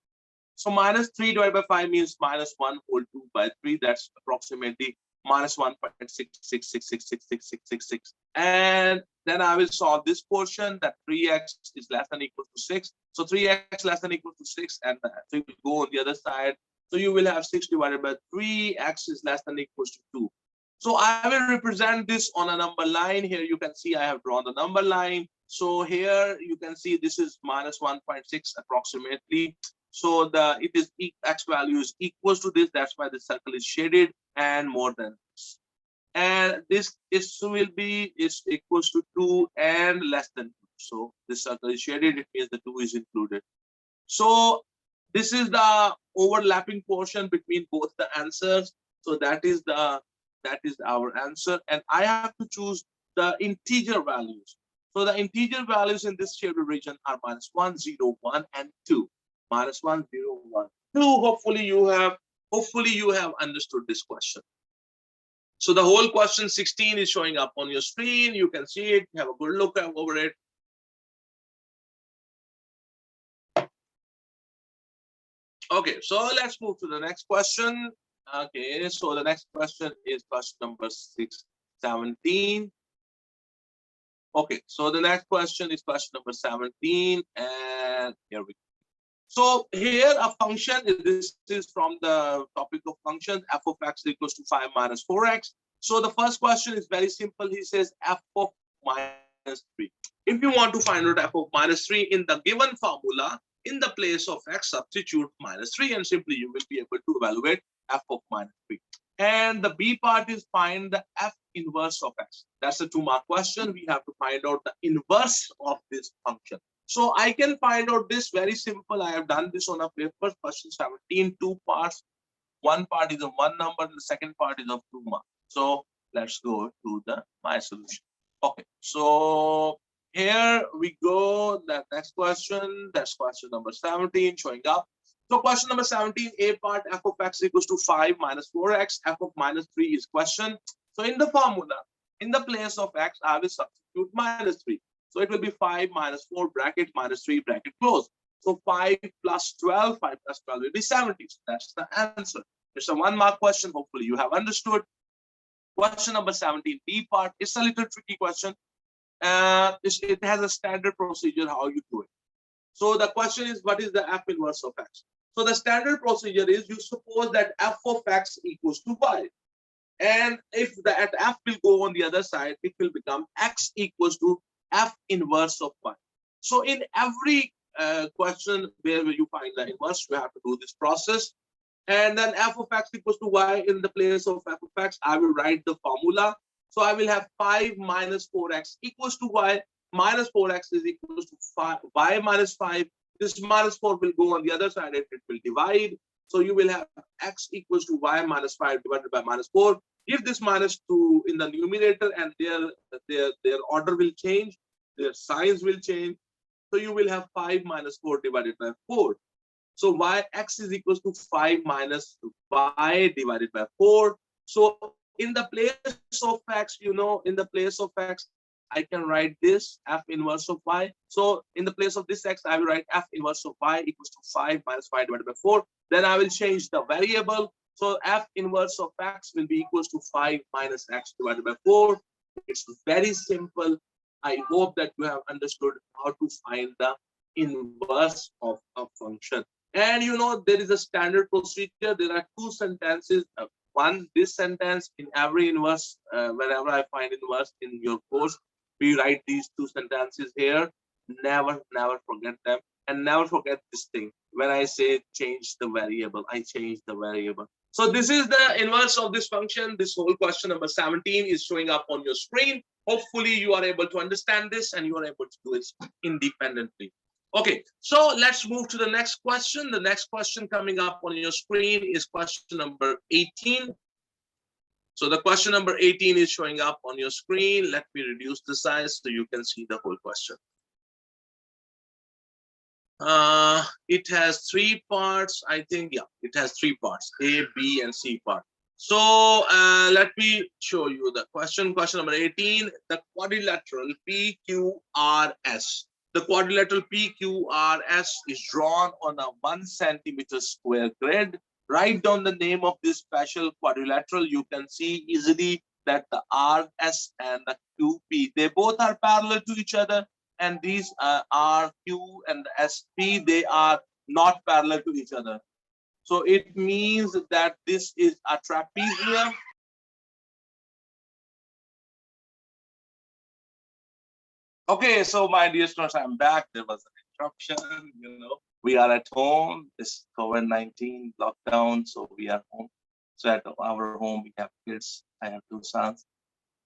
So -3 divided by 5 means -1 whole 2 by 3. That's approximately -1.66666666. And then I will solve this portion, that 3x is less than or equal to 6. So 3x less than or equal to 6, and 3 will go on the other side. So you will have 6 divided by 3, x is less than or equals to 2. So I will represent this on a number line. Here you can see I have drawn the number line. So here you can see this is -1.6 approximately. So it is x value is equals to this. That's why the circle is shaded and more than this. And this will be equals to 2 and less than 2. So this circle is shaded. It means the 2 is included. So this is the overlapping portion between both the answers. So that is our answer. And I have to choose the integer values. So the integer values in this shaded region are -1, 0, 1, and 2. -1, 0, 1, 2. Hopefully you have understood this question. So the whole question 16 is showing up on your screen. You can see it. Have a good look over it. Okay, so let's move to the next question. Okay, so the next question is question number 17. Okay, so the next question is question number 17, and here we go. So here a function, this is from the topic of functions, f of x equals to 5 minus 4x. So the first question is very simple. He says f of -3. If you want to find out f of -3 in the given formula, in the place of x, substitute -3, and simply you will be able to evaluate f of -3. And the B part is find the f inverse of x. That's a 2-mark question. We have to find out the inverse of this function. So I can find out this very simple. I have done this on a paper, question 17, 2 parts. One part is of 1 number, the second part is of 2 marks. So let's go to my solution. Okay, so here we go. That next question, that's question number 17 showing up. So question number 17, A part, f of x equals to 5 minus 4x, f of -3 is question. So in the formula, in the place of x, I will substitute -3. So it will be 5 minus 4 bracket -3 bracket close. So 5 plus 12, 5 plus 12 will be 70. So that's the answer. It's a 1-mark question. Hopefully you have understood. Question number 17, B part. It's a little tricky question. It has a standard procedure how you do it. So the question is, what is the f inverse of x? So the standard procedure is you suppose that f of x equals to y. And if that f will go on the other side, it will become x equals to f inverse of y. So in every question where you find the inverse, you have to do this process. And then f of x equals to y, in the place of f of x, I will write the formula. So I will have 5 minus 4x equals to y. Minus 4x is equals to 5, y minus 5. This minus 4 will go on the other side and it will divide. So you will have x equals to y minus 5 divided by -4. Give this -2 in the numerator and their order will change. Their signs will change. So you will have 5 minus 4 divided by 4. So x is equals to 5 minus y divided by 4. So in the place of x, in the place of x, I can write this f inverse of y. So in the place of this x, I will write f inverse of y equals to 5 minus y divided by 4. Then I will change the variable. So f inverse of x will be equals to 5 minus x divided by 4. It's very simple. I hope that you have understood how to find the inverse of a function. And there is a standard procedure. There are 2 sentences. One, this sentence in every inverse, wherever I find inverse in your course, we write these 2 sentences here. Never forget them. And never forget this thing. When I say change the variable, I change the variable. So this is the inverse of this function. This whole question number 17 is showing up on your screen. Hopefully you are able to understand this and you are able to do it independently. Okay, so let's move to the next question. The next question coming up on your screen is question number 18. So the question number 18 is showing up on your screen. Let me reduce the size so you can see the whole question. It has three parts, I think. Yeah, it has three parts, A, B, and C part. So let me show you the question. Question number 18, the quadrilateral PQRS. The quadrilateral PQRS is drawn on a 1 centimeter square grid. Write down the name of this special quadrilateral. You can see easily that the RS and the QP, they both are parallel to each other, and these are Q and SP, they are not parallel to each other. So it means that this is a trapezium. Okay, so my dear students, I'm back. There was an interruption, we are at home. This COVID-19 lockdown, so we are home. So at our home, we have kids. I have two sons.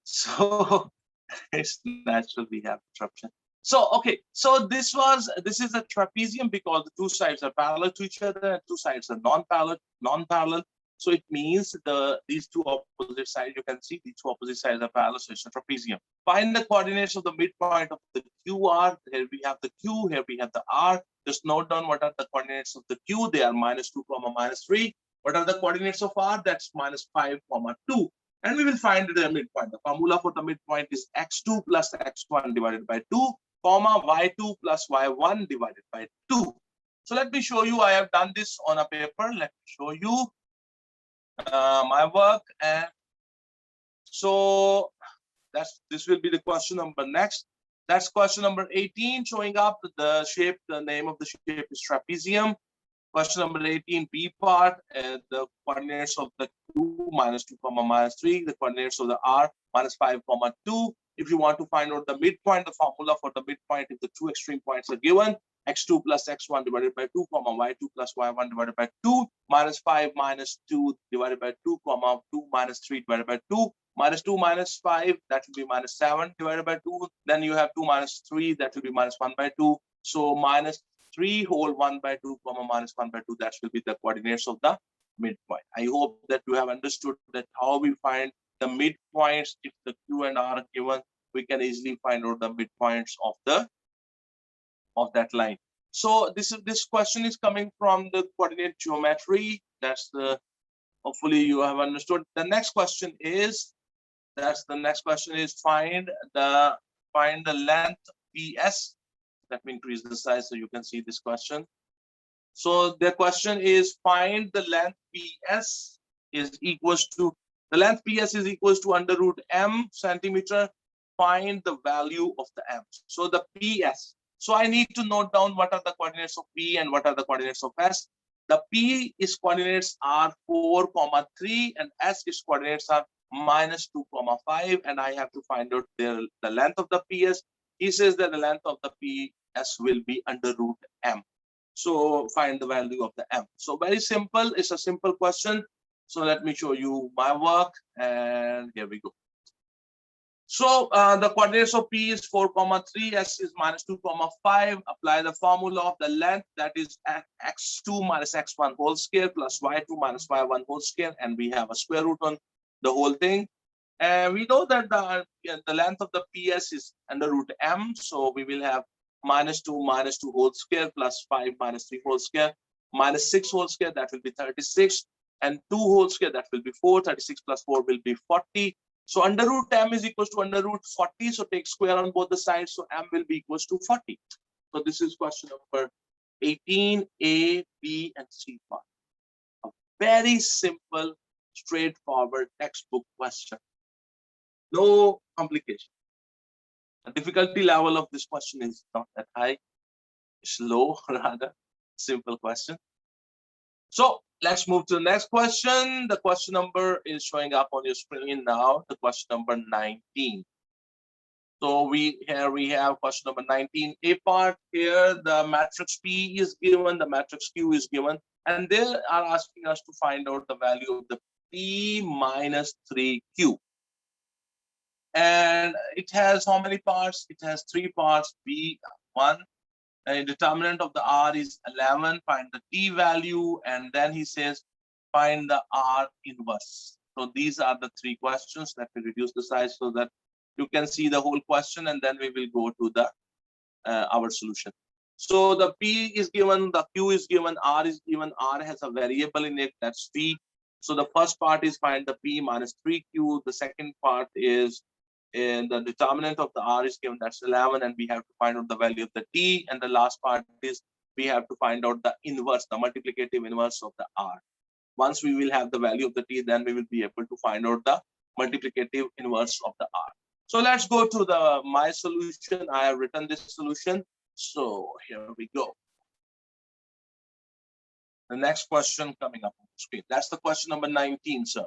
So it's natural we have interruption. So okay, so this is a trapezium because the two sides are parallel to each other and two sides are non-parallel. So it means these two opposite sides, you can see these two opposite sides are parallel, so it's a trapezium. Find the coordinates of the midpoint of the QR. Here we have the Q, here we have the R. Just note down what are the coordinates of the Q. They are -2, -3. What are the coordinates of R? That's -5, 2. And we will find the midpoint. The formula for the midpoint is x2 plus x1 divided by 2, comma y2 plus y1 divided by 2. So let me show you. I have done this on a paper. Let me show you my work. And so this will be the question number next. That's question number 18, showing up the shape. The name of the shape is trapezium. Question number 18, B part, the coordinates of the Q, -2, -3, the coordinates of the R, -5, 2. If you want to find out the midpoint, the formula for the midpoint, if the two extreme points are given, x2 plus x1 divided by 2, y2 plus y1 divided by 2, -5 -2 divided by 2, 2 -3 divided by 2, -2 -5, that will be -7 divided by 2. Then you have 2 -3, that will be -1 by 2. So -3 whole 1 by 2, -1 by 2, that will be the coordinates of the midpoint. I hope that you have understood that how we find the midpoints. If the Q and R are given, we can easily find out the midpoints of that line. So this question is coming from the coordinate geometry. That's the, hopefully you have understood. The next question is, find the length PS. Let me increase the size so you can see this question. So the question is, find the length PS is equals to, the length PS is equals to under root M centimeter. Find the value of the M. So the PS. So I need to note down what are the coordinates of P and what are the coordinates of S. The P is coordinates are 4, 3, and S is coordinates are -2, 5, and I have to find out the length of the PS. He says that the length of the PS will be under root M. So find the value of the M. So very simple. It's a simple question. So let me show you my work, and here we go. So the coordinates of P is 4, 3, S is -2, 5. Apply the formula of the length, that is x2 minus x1 whole square plus y2 minus y1 whole square, and we have a square root on the whole thing. And we know that the length of the PS is under root M, so we will have -2 whole square plus 5 -3 whole square -6 whole square, that will be 36, and 2 whole square, that will be 4. 36 plus 4 will be 40. So under root M is equals to under root 40. So take square on both the sides. So M will be equals to 40. So this is question number 18, A, B, and C part. A very simple, straightforward textbook question. No complication. The difficulty level of this question is not that high. It's low, rather. Simple question. So let's move to the next question. The question number is showing up on your screen now. The question number 19. So here we have question number 19. A part here, the matrix P is given, the matrix Q is given, and they are asking us to find out the value of the P minus 3Q. And it has how many parts? It has 3 parts. B1. The determinant of the R is 11. Find the T value, and then he says find the R inverse. So these are the 3 questions. Let me reduce the size so that you can see the whole question, and then we will go to the our solution. So the P is given, the Q is given, R is given, R has a variable in it, that's T. So the first part is find the P minus 3Q. The second part is in the determinant of the R is given, that's 11, and we have to find out the value of the T. And the last part is we have to find out the inverse, the multiplicative inverse of the R. Once we will have the value of the T, then we will be able to find out the multiplicative inverse of the R. So let's go to my solution. I have written this solution. So here we go. The next question coming up on the screen. That's the question number 19, sir.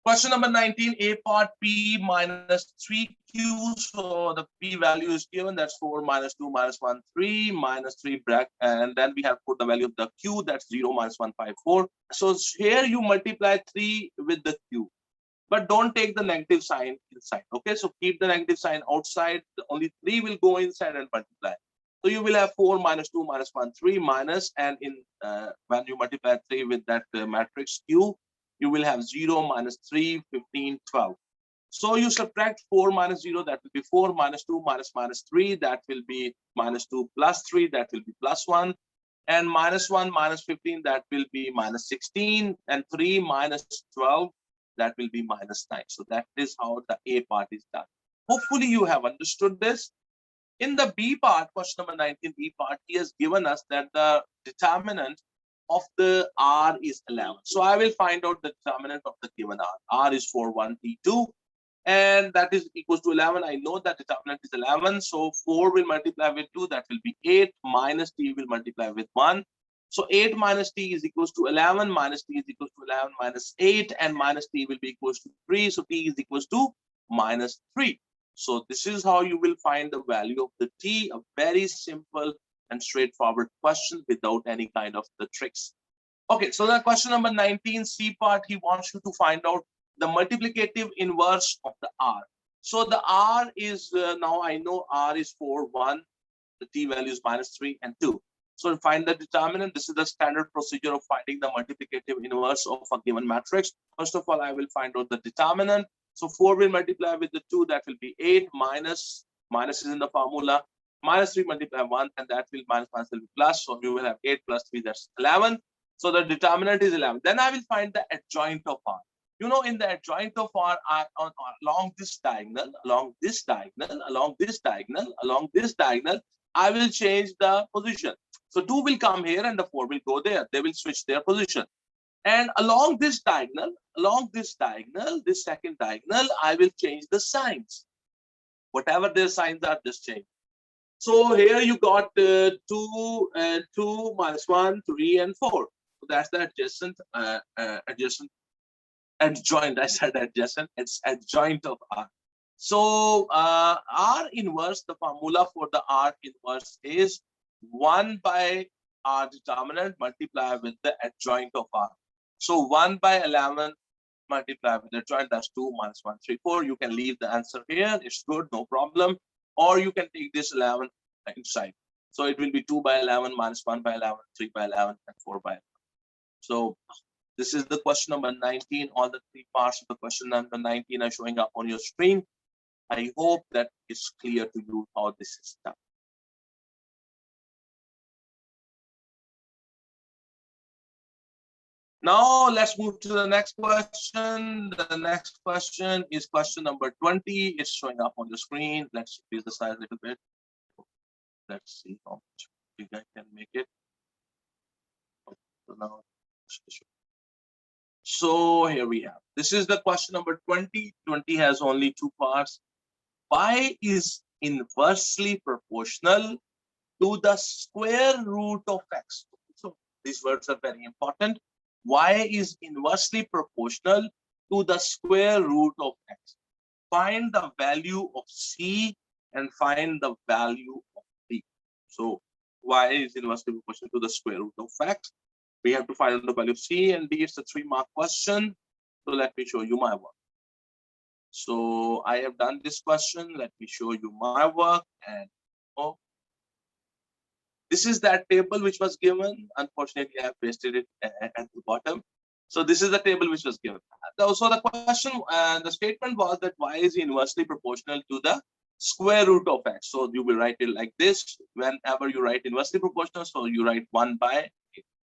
Question number 19, A part P minus 3Q. So the P value is given, that's 4 minus 2 minus 1, 3 minus 3 bracket, and then we have put the value of the Q, that's 0 minus 1, 5, 4. So here you multiply 3 with the Q, but don't take the negative sign inside. Okay, so keep the negative sign outside. Only 3 will go inside and multiply. So you will have 4 minus 2 minus 1, 3 minus, and in when you multiply 3 with that matrix Q, you will have 0 minus 3, 15, 12. So you subtract 4 minus 0, that will be 4 minus 2 minus 3, that will be minus 2 plus 3, that will be plus 1. And minus 1 minus 15, that will be minus 16. And 3 minus 12, that will be minus 9. So that is how the A part is done. Hopefully you have understood this. In the B part, question number 19, B part, he has given us that the determinant of the R is 11. So I will find out the determinant of the given R. R is 4, 1, T2, and that is equals to 11. I know that determinant is 11. So 4 will multiply with 2, that will be 8, minus T will multiply with 1. So 8 minus T is equals to 11, minus T is equals to 11 minus 8, and minus T will be equals to 3. So T is equals to minus 3. So this is how you will find the value of the T, a very simple and straightforward question without any kind of the tricks. Okay, so the question number 19, C part, he wants you to find out the multiplicative inverse of the R. So the R is, now I know R is 4, 1, the T value is minus 3 and 2. So find the determinant. This is the standard procedure of finding the multiplicative inverse of a given matrix. First of all, I will find out the determinant. So 4 will multiply with the 2, that will be 8, minus is in the formula, minus 3 multiply 1, and that will minus will be plus. So you will have 8 plus 3, that's 11. So the determinant is 11. Then I will find the adjoint of R. You know, in the adjoint of R, along this diagonal, along this diagonal, along this diagonal, along this diagonal, I will change the position. So 2 will come here and the 4 will go there. They will switch their position. And along this diagonal, this second diagonal, I will change the signs. Whatever their signs are, just change. So here you got 2 and 2 minus 1, 3 and 4. So that's the adjacent, adjoint. I said adjacent. It's adjoint of R. So R inverse, the formula for the R inverse is 1 by R determinant multiplied with the adjoint of R. So 1 by 11 multiplied with the adjoint, that's 2 minus 1, 3, 4. You can leave the answer here. It's good, no problem. Or you can take this 11 inside. So it will be 2 by 11 minus 1 by 11, 3 by 11, and 4 by 11. So this is the question number 19. All the 3 parts of the question number 19 are showing up on your screen. I hope that it's clear to you how this is done. Now let's move to the next question. The next question is question number 20. It's showing up on the screen. Let's increase the size a little bit. Let's see how much big I can make it. So now, so here we have. This is the question number 20. 20 has only 2 parts. Y is inversely proportional to the square root of x. So these words are very important. Y is inversely proportional to the square root of x. Find the value of C and find the value of D. So Y is inversely proportional to the square root of x. We have to find the value of C and D. It's a 3-mark question. So let me show you my work. So I have done this question. Let me show you my work. And this is that table which was given. Unfortunately, I have pasted it at the bottom. So this is the table which was given. So the question, the statement was that Y is inversely proportional to the square root of x. So you will write it like this whenever you write inversely proportional. So you write 1 by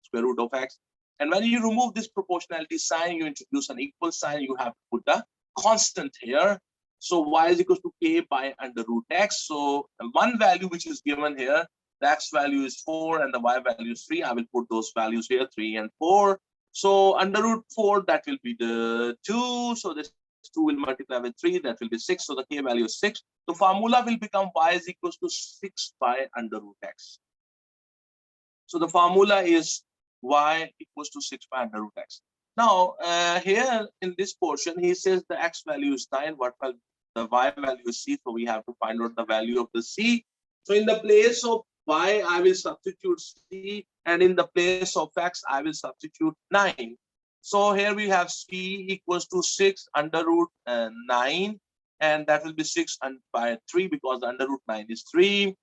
square root of x. And when you remove this proportionality sign, you introduce an equal sign, you have to put a constant here. So y is equal to k by under root x. So one value which is given here, the x value is 4 and the y value is 3. I will put those values here, 3 and 4. So under root 4, that will be the 2. So this 2 will multiply with 3, that will be 6. So the k value is 6. The formula will become y is equals to 6 by under root x. So the formula is y equals to 6 by under root x. Now, here in this portion, he says the x value is 9, what will the y value is c, so we have to find out the value of the c. So in the place of y, I will substitute c, and in the place of x, I will substitute 9. So here we have c equals to 6 under root 9, and that will be 6 and by 3 because the under root 9 is 3.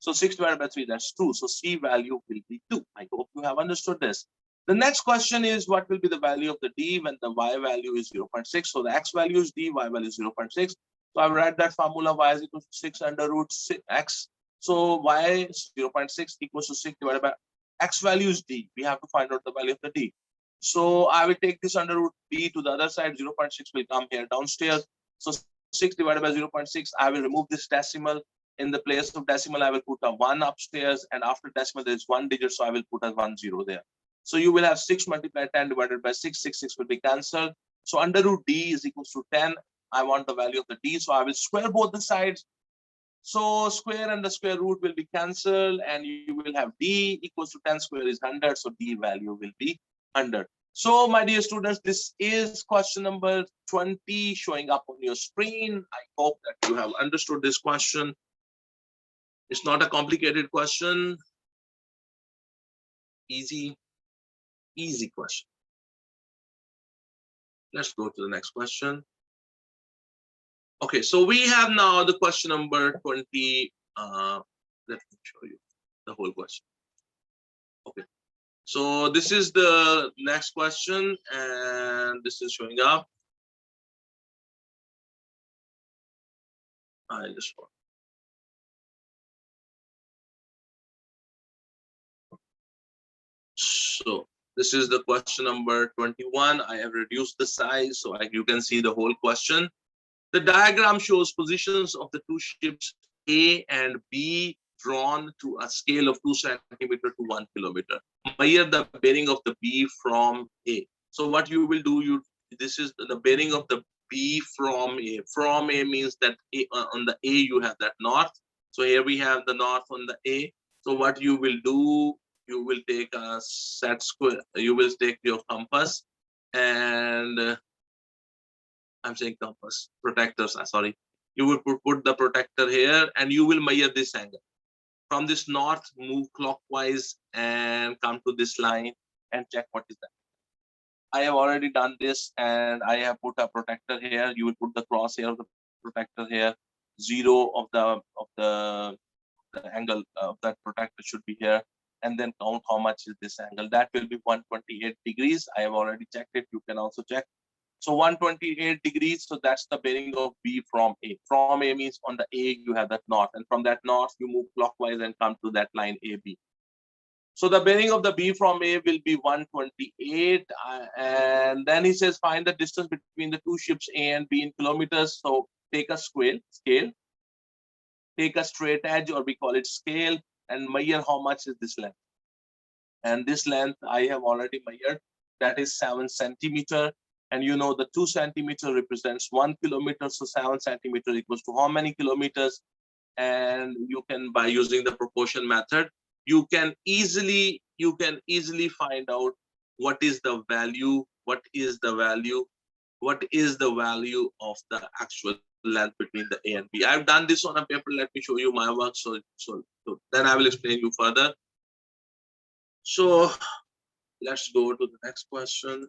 So 6 divided by 3, that's 2. So C value will be 2. I hope you have understood this. The next question is what will be the value of the D when the Y value is 0.6. So the X value is D, Y value is 0.6. So I will write that formula Y is equal to 6 under root X. So Y is 0.6 equals to 6 divided by X value is D. We have to find out the value of the D. So I will take this under root D to the other side. 0.6 will come here downstairs. So 6 divided by 0.6, I will remove this decimal. In the place of decimal, I will put a 1 upstairs, and after decimal, there is 1 digit, so I will put a 1 0 there. So you will have 6 multiplied 10 divided by 6, 6 will be cancelled. So under root D is equals to 10. I want the value of the D, so I will square both the sides. So square and the square root will be cancelled, and you will have D equals to 10 square is 100, so D value will be 100. So my dear students, this is question number 20 showing up on your screen. I hope that you have understood this question. It's not a complicated question. Easy question. Let's go to the next question. Okay, so we have now the question number 20. Let me show you the whole question. Okay, so this is the next question, and this is showing up. I just want. So this is the question number 21. I have reduced the size so you can see the whole question. The diagram shows positions of the two ships A and B drawn to a scale of 2 centimeter to 1 kilometer. Measure the bearing of the B from A. So what you will do, this is the bearing of the B from A. From A means that on the A you have that north. So here we have the north on the A. So what you will do, you will take a set square, you will take your compass, and I'm saying compass, protectors, sorry. You will put the protector here and you will measure this angle. From this north, move clockwise and come to this line and check what is that. I have already done this and I have put a protector here. You will put the crosshair of the protector here. 0 of the angle of that protector should be here. And then count how much is this angle. That will be 128 degrees. I have already checked it. You can also check. So 128 degrees. So that's the bearing of B from A. From A means on the A you have that north. And from that north you move clockwise and come to that line AB. So the bearing of the B from A will be 128. And then he says find the distance between the two ships A and B in kilometers. So take a scale. Take a straight edge, or we call it scale, and measure how much is this length. And this length I have already measured. That is 7 centimeter. And you know the 2 centimeter represents 1 kilometer. So 7 centimeter equals to how many kilometers? And you can, by using the proportion method, you can easily find out what is the value of the actual length between the A and B. I've done this on a paper. Let me show you my work. So then I will explain you further. So let's go to the next question.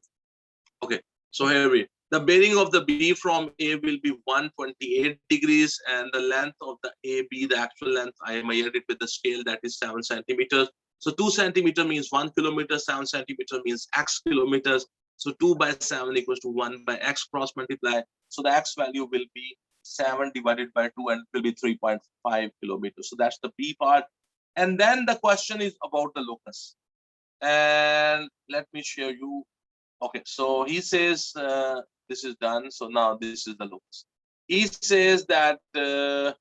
Okay, so here the bearing of the B from A will be 128 degrees, and the length of the AB, the actual length, I measured it with the scale, that is 7 centimeters. So 2 centimeter means 1 kilometer, 7 centimeter means X kilometers. So 2 by 7 equals to 1 by X, cross multiply. So the X value will be 7 divided by 2 and it will be 3.5 kilometers. So that's the B part. And then the question is about the locus. And let me show you. Okay, so he says this is done. So now this is the locus. He says that a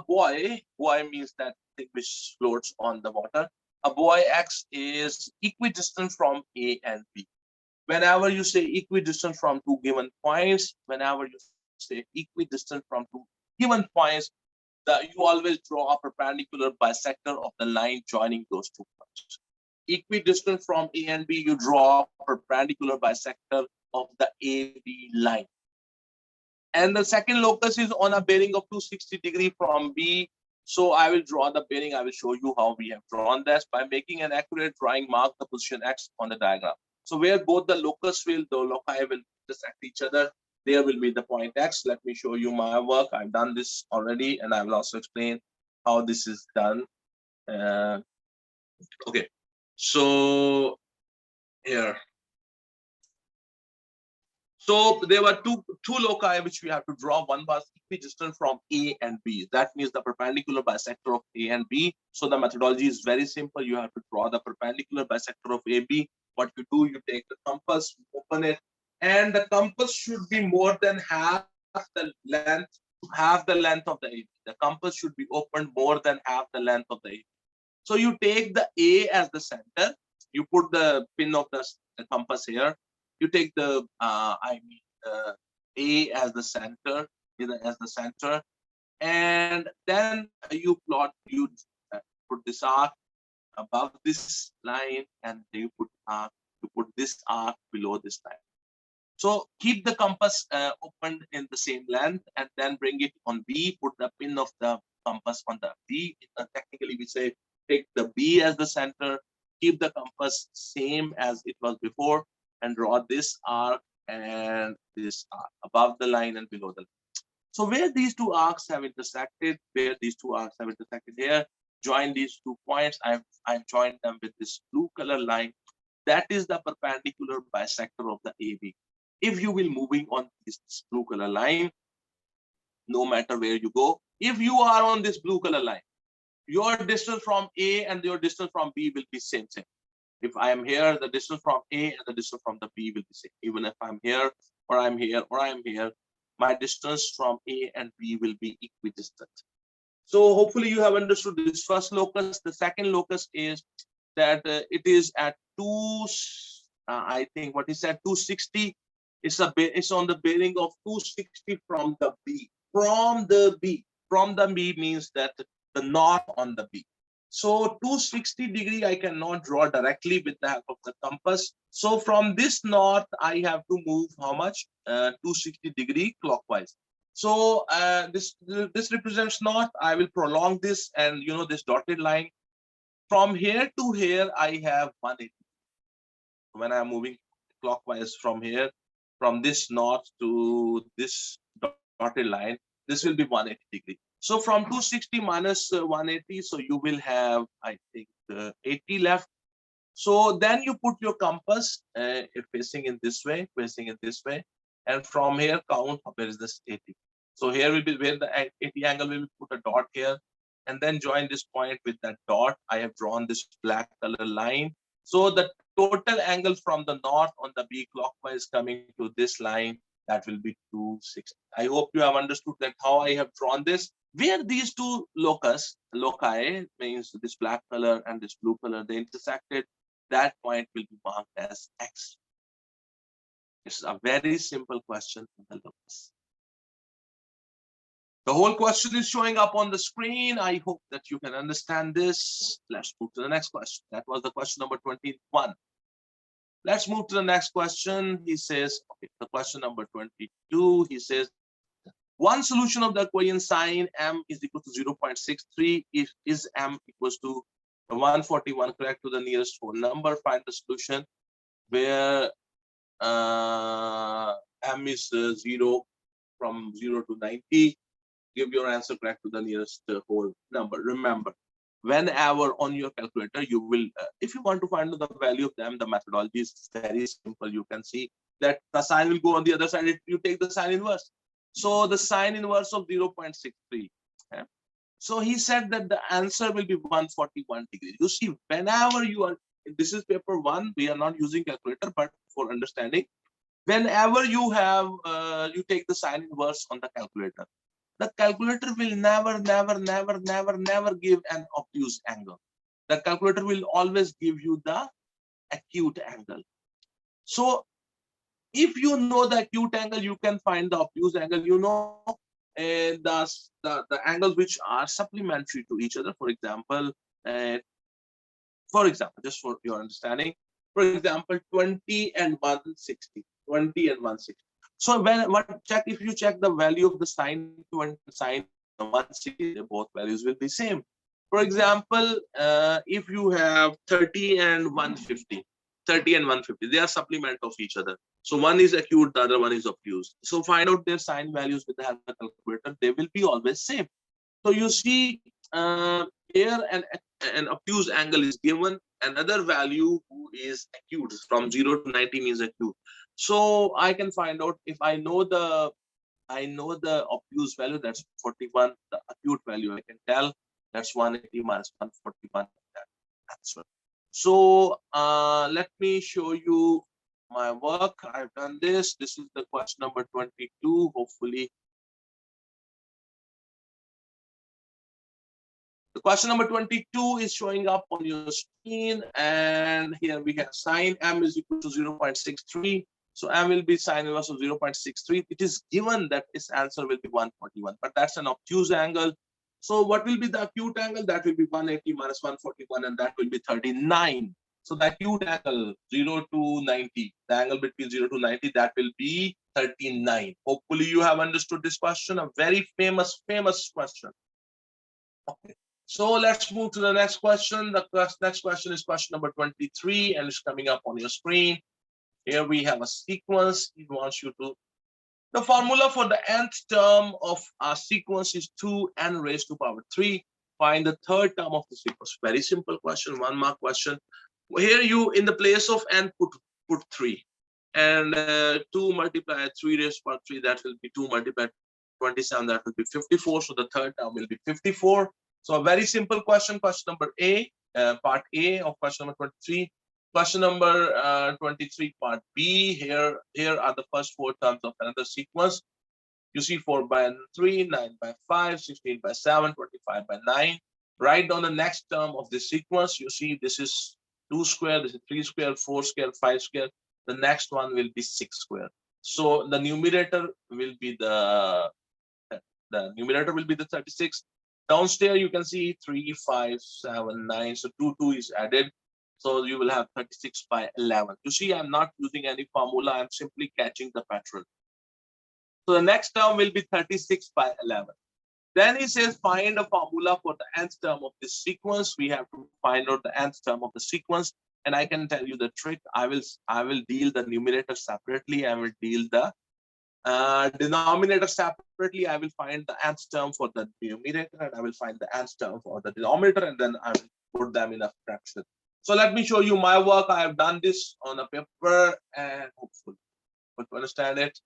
buoy means that thing which floats on the water. A buoy X is equidistant from A and B. Whenever you say equidistant from two given points, whenever you say equidistant from two given points, you always draw a perpendicular bisector of the line joining those 2 points. Equidistant from A and B, you draw a perpendicular bisector of the AB line. And the second locus is on a bearing of 260 degree from B. So I will draw the bearing. I will show you how we have drawn this by making an accurate drawing. Mark the position X on the diagram. So where both the locus the loci will intersect each other, there will be the point X. Let me show you my work. I've done this already, and I will also explain how this is done. Okay, so here. So there were two loci which we have to draw. One was equidistant from A and B. That means the perpendicular bisector of A and B. So the methodology is very simple. You have to draw the perpendicular bisector of AB. What you do, you take the compass, open it, and the compass should be more than half the length of the AB. The compass should be opened more than half the length of the AB. So you take the A as the center. You put the pin of the compass here. You take the A as the center, and then you put this arc above this line, and you put this arc below this line. So keep the compass opened in the same length, and then bring it on B. Put the pin of the compass on the B. Technically, we say take the B as the center. Keep the compass same as it was before, and draw this arc and this arc above the line and below the line. So where these two arcs have intersected, here, join these 2 points. I've joined them with this blue color line. That is the perpendicular bisector of the AB. If you will moving on this blue color line, no matter where you go, if you are on this blue color line, your distance from A and your distance from B will be same. If I am here, the distance from A and the distance from the B will be same. Even if I'm here, or I'm here, or I'm here, my distance from A and B will be equidistant. So hopefully you have understood this first locus. The second locus is that it is at I think what he said 260. It's on the bearing of 260 from the B. From the B means that the north on the B. So 260 degree I cannot draw directly with the help of the compass. So from this north I have to move how much? 260 degree clockwise. So this represents north. I will prolong this, and this dotted line. From here to here I have 180. When I'm moving clockwise from here, from this north to this dotted line, this will be 180 degree. So from 260 minus 180, so you will have, I think, 80 left. So then you put your compass facing in this way, and from here count where is this 80. So here will be where the 80 angle will put a dot here, and then join this point with that dot. I have drawn this black color line. So the total angle from the north on the B clockwise coming to this line, that will be 260. I hope you have understood that how I have drawn this. Where these two loci, means this black color and this blue color, they intersected, that point will be marked as X. It's a very simple question for the locus. The whole question is showing up on the screen. I hope that you can understand this. Let's move to the next question. That was the question number 21. Let's move to the next question. He says, okay, the question number 22, he says, one solution of the equation sine m is equal to 0.63. If is m equals to 141, correct to the nearest whole number, find the solution where m is 0 from 0 to 90. Give your answer correct to the nearest whole number. Remember, whenever on your calculator, you will, if you want to find the value of m, the methodology is very simple. You can see that the sign will go on the other side. You take the sign inverse. So the sine inverse of 0.63. Okay. So he said that the answer will be 141 degrees. You see, whenever you are, this is paper 1, we are not using calculator, but for understanding, whenever you have, you take the sine inverse on the calculator will never give an obtuse angle. The calculator will always give you the acute angle. So if you know the acute angle, you can find the obtuse angle. You know, the angles which are supplementary to each other. Uh, for example, just for your understanding, for example, 20 and 160, 20 and 160. So if you check the value of the sine 20 sine 160, both values will be same. For example, if you have 30 and 150, 30 and 150, they are supplement of each other. So one is acute, the other one is obtuse. So find out their sine values with the help of the calculator. They will be always same. So you see, here an obtuse angle is given, another value who is acute from 0 to 90 means acute. So I can find out if I know the obtuse value, that's 41. The acute value I can tell that's 180 minus 141. Answer. So let me show you my work. I've done this. This is the question number 22. Hopefully. The question number 22 is showing up on your screen, and here we have sine m is equal to 0.63. So m will be sine inverse of 0.63. It is given that its answer will be 141, but that's an obtuse angle. So what will be the acute angle? That will be 180 minus 141, and that will be 39. So the acute angle 0 to 90, the angle between 0 to 90, that will be 39. Hopefully you have understood this question, a very famous question. Okay. So let's move to the next question. The next question is question number 23, and it's coming up on your screen. Here we have a sequence. It wants you to, the formula for the nth term of our sequence is 2n raised to power 3. Find the third term of the sequence. Very simple question, 1 mark question. Here you, in the place of n, put 3. And 2 multiplied 3 raised to power 3, that will be 2 multiplied 27, that will be 54. So the third term will be 54. So a very simple question, question number A, part A of question number 23. Question number 23, part B. Here are the first 4 terms of another sequence. You see 4 by 3, 9 by 5, 16 by 7, 25 by 9. Write down the next term of this sequence. You see this is 2 square, this is 3 square, 4 square, 5 square. The next one will be 6 square. So the numerator will be the numerator will be the 36. Downstairs, you can see 3, 5, 7, 9. So 2 is added. So you will have 36 by 11. You see, I'm not using any formula. I'm simply catching the pattern. So the next term will be 36 by 11. Then he says, find a formula for the nth term of this sequence. We have to find out the nth term of the sequence. And I can tell you the trick. I will deal the numerator separately. I will deal the denominator separately. I will find the nth term for the numerator, and I will find the nth term for the denominator, and then I will put them in a fraction. So let me show you my work. I have done this on a paper, and hopefully you understand it.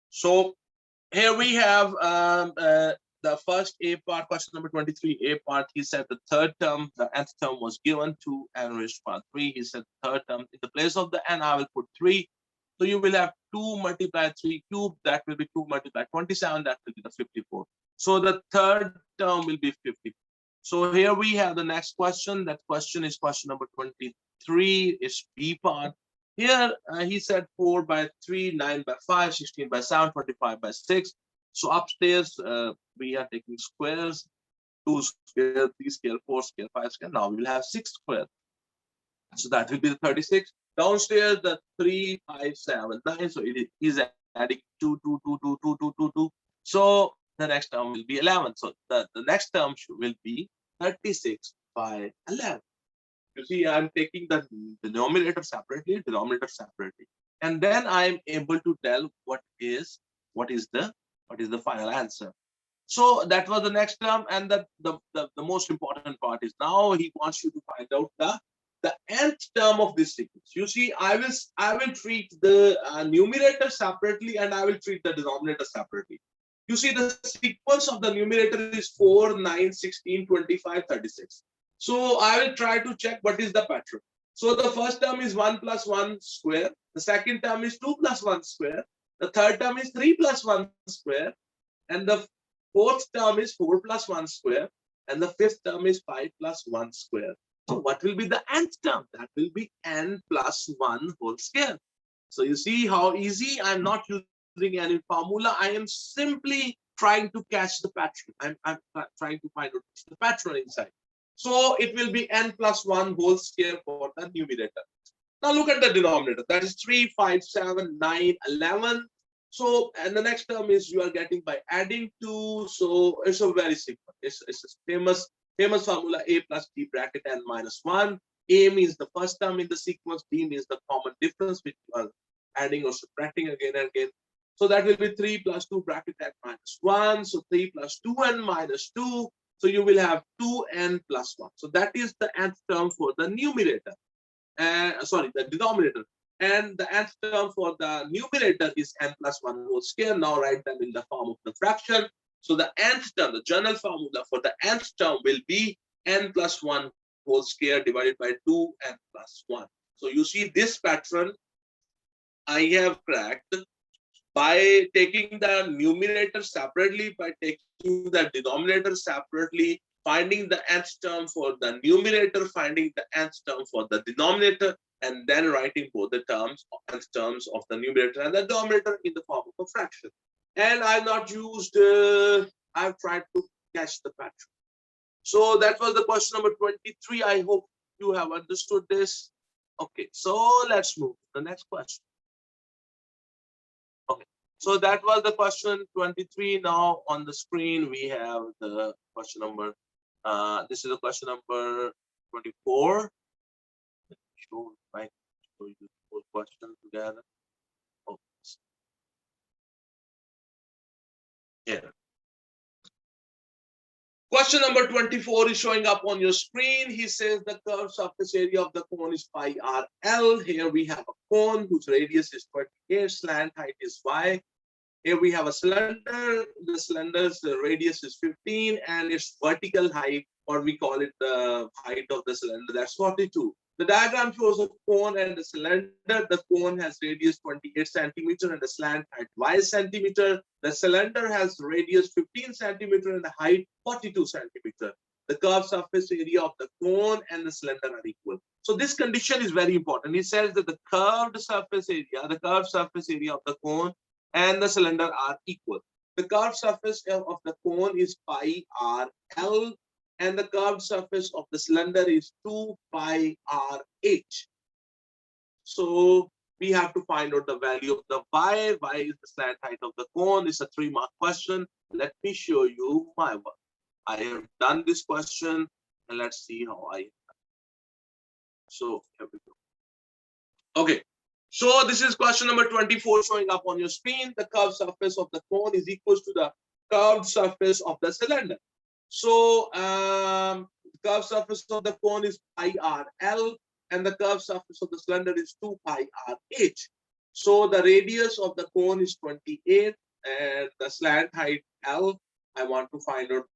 So here we have the first A part, question number 23, A part. He said the third term, the nth term was given to n raised to power 3. He said third term, in the place of the n, I will put 3. So you will have 2 multiplied 3 cubed, that will be 2 multiplied 27, that will be the 54. So the third term will be 50. So here we have the next question. That question is question number 23, is B part. Here he said 4 by 3, 9 by 5, 16 by 7, 25 by 6. So upstairs we are taking squares, 2 square, 3 square, 4 square, 5 square. Now we will have 6 square. So that will be the 36. Downstairs the 3, 5, 7, 9. So it is adding 2, 2, 2, 2, 2, 2, 2, 2. So the next term will be 11. So the next term will be 36 by 11. You see, I'm taking the denominator separately, and then I'm able to tell what is the final answer. So that was the next term, and the most important part is now he wants you to find out the nth term of this sequence. You see, I will treat the numerator separately and I will treat the denominator separately. You see, the sequence of the numerator is 4, 9, 16, 25, 36. So I will try to check what is the pattern. So the first term is 1 plus 1 square. The second term is 2 plus 1 square. The third term is 3 plus 1 square. And the fourth term is 4 plus 1 square. And the fifth term is 5 plus 1 square. So what will be the nth term? That will be n plus 1 whole square. So you see how easy. I'm not using any formula. I am simply trying to catch the pattern. I'm trying to find out the pattern inside. So it will be n plus 1 whole square for the numerator. Now look at the denominator. That is 3, 5, 7, 9, 11. So, and the next term is you are getting by adding 2. So it's a very simple. It's a famous formula, a plus b bracket n minus 1. A means the first term in the sequence. B means the common difference which you are adding or subtracting again and again. So that will be 3 plus 2 bracket n minus 1. So 3 plus 2n minus 2. So you will have 2n plus 1. So that is the nth term for the numerator. Sorry, the denominator. And the nth term for the numerator is n plus 1 whole square. Now write them in the form of the fraction. So the nth term, the general formula for the nth term will be n plus 1 whole square divided by 2n plus 1. So you see this pattern I have cracked by taking the numerator separately, by taking the denominator separately, finding the nth term for the numerator, finding the nth term for the denominator, and then writing both the terms, nth terms of the numerator and the denominator in the form of a fraction. And I've not used, I've tried to catch the pattern. So that was the question number 23. I hope you have understood this. Okay, so let's move to the next question. Okay, so that was the question 23. Now on the screen, we have the question number, this is the question number 24. Show, right, show you the whole question together. Oh, yeah. Question number 24 is showing up on your screen. He says the curved surface area of the cone is pi RL. Here we have a cone whose radius is 28, slant height is y. Here we have a cylinder. The cylinder's radius is 15 and its vertical height, or we call it the height of the cylinder, that's 42. The diagram shows a cone and a cylinder. The cone has radius 28 centimeter and the slant height y centimeter. The cylinder has radius 15 centimeter and the height 42 centimeter. The curved surface area of the cone and the cylinder are equal. So this condition is very important. He says that the curved surface area of the cone and the cylinder are equal. The curved surface of the cone is pi RL. And the curved surface of the cylinder is 2 pi RH. So we have to find out the value of the y. Y is the slant height of the cone. It's a 3-mark question. Let me show you my work. I have done this question and let's see how I have done. So here we go. Okay. So this is question number 24 showing up on your screen. The curved surface of the cone is equal to the curved surface of the cylinder. So the curved surface of the cone is pi RL and the curved surface of the cylinder is 2 pi RH. So the radius of the cone is 28 and the slant height L. I want to find out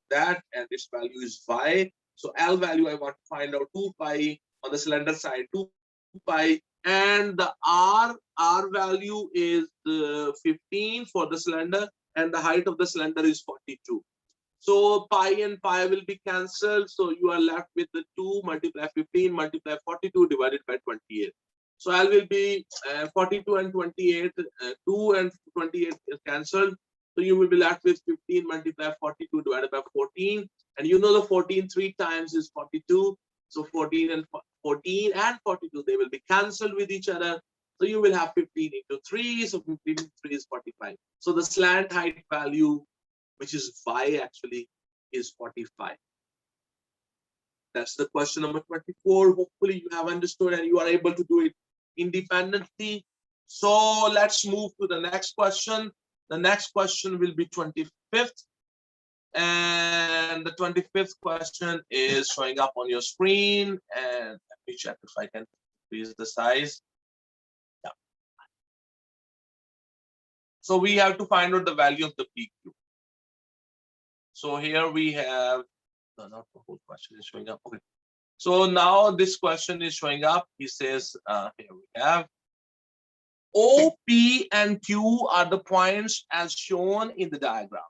that, and its value is y. So L value I want to find out 2 pi on the cylinder side, 2 pi, and the R value is 15 for the cylinder and the height of the cylinder is 42. So pi and pi will be cancelled. So you are left with the 2 multiply 15 multiply 42 divided by 28. So L will be 42 and 28, 2 and 28 is cancelled. So you will be left with 15 multiply 42 divided by 14. And you know the 14 3 times is 42. So 14 and 42, they will be cancelled with each other. So you will have 15 into 3. So 15 into 3 is 45. So the slant height value, which is y actually, is 45. That's the question number 24. Hopefully you have understood and you are able to do it independently. So let's move to the next question. The next question will be 25th. And the 25th question is showing up on your screen. And let me check if I can increase the size. Yeah. So we have to find out the value of the PQ. So here we have, no, not the whole question is showing up. Okay. So now this question is showing up. He says, here we have O, P, and Q are the points as shown in the diagram.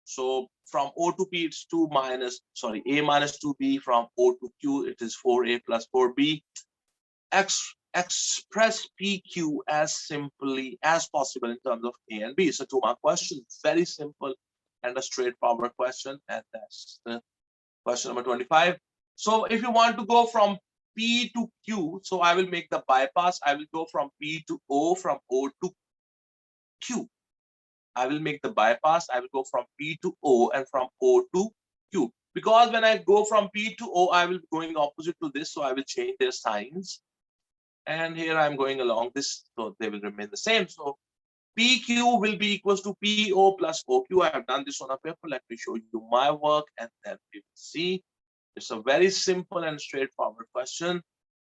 So from O to P, it's A minus 2B. From O to Q, it is 4A plus 4B. Express PQ as simply as possible in terms of A and B. So 2-mark question, very simple and a straightforward question. And that's the question number 25. So if you want to go from P to Q, so I will make the bypass. I will go from P to O, from O to Q. I will make the bypass. I will go from P to O and from O to Q. Because when I go from P to O, I will be going opposite to this. So I will change their signs. And here I'm going along this, so they will remain the same. So PQ will be equals to PO plus OQ. I have done this on a paper. Let me show you my work, and then we will see. It's a very simple and straightforward question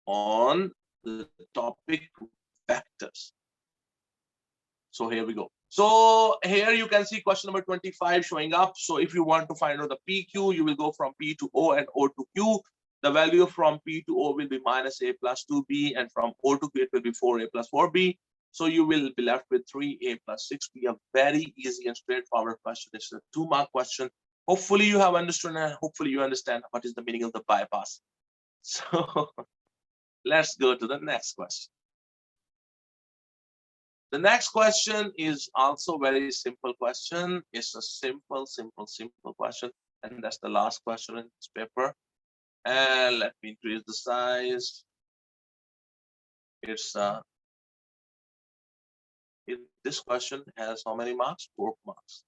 on the topic vectors. So here we go. So here you can see question number 25 showing up. So if you want to find out the PQ, you will go from P to O and O to Q. The value from P to O will be minus A plus 2B, and from O to Q it will be 4A plus 4B. So you will be left with 3A plus 6B. A very easy and straightforward question. It's a 2-mark question. Hopefully you have understood, and hopefully you understand what is the meaning of the bypass. So let's go to the next question. The next question is also very simple question. It's a simple question. And that's the last question in this paper. And let me increase the size. This question has how many marks? 4 marks.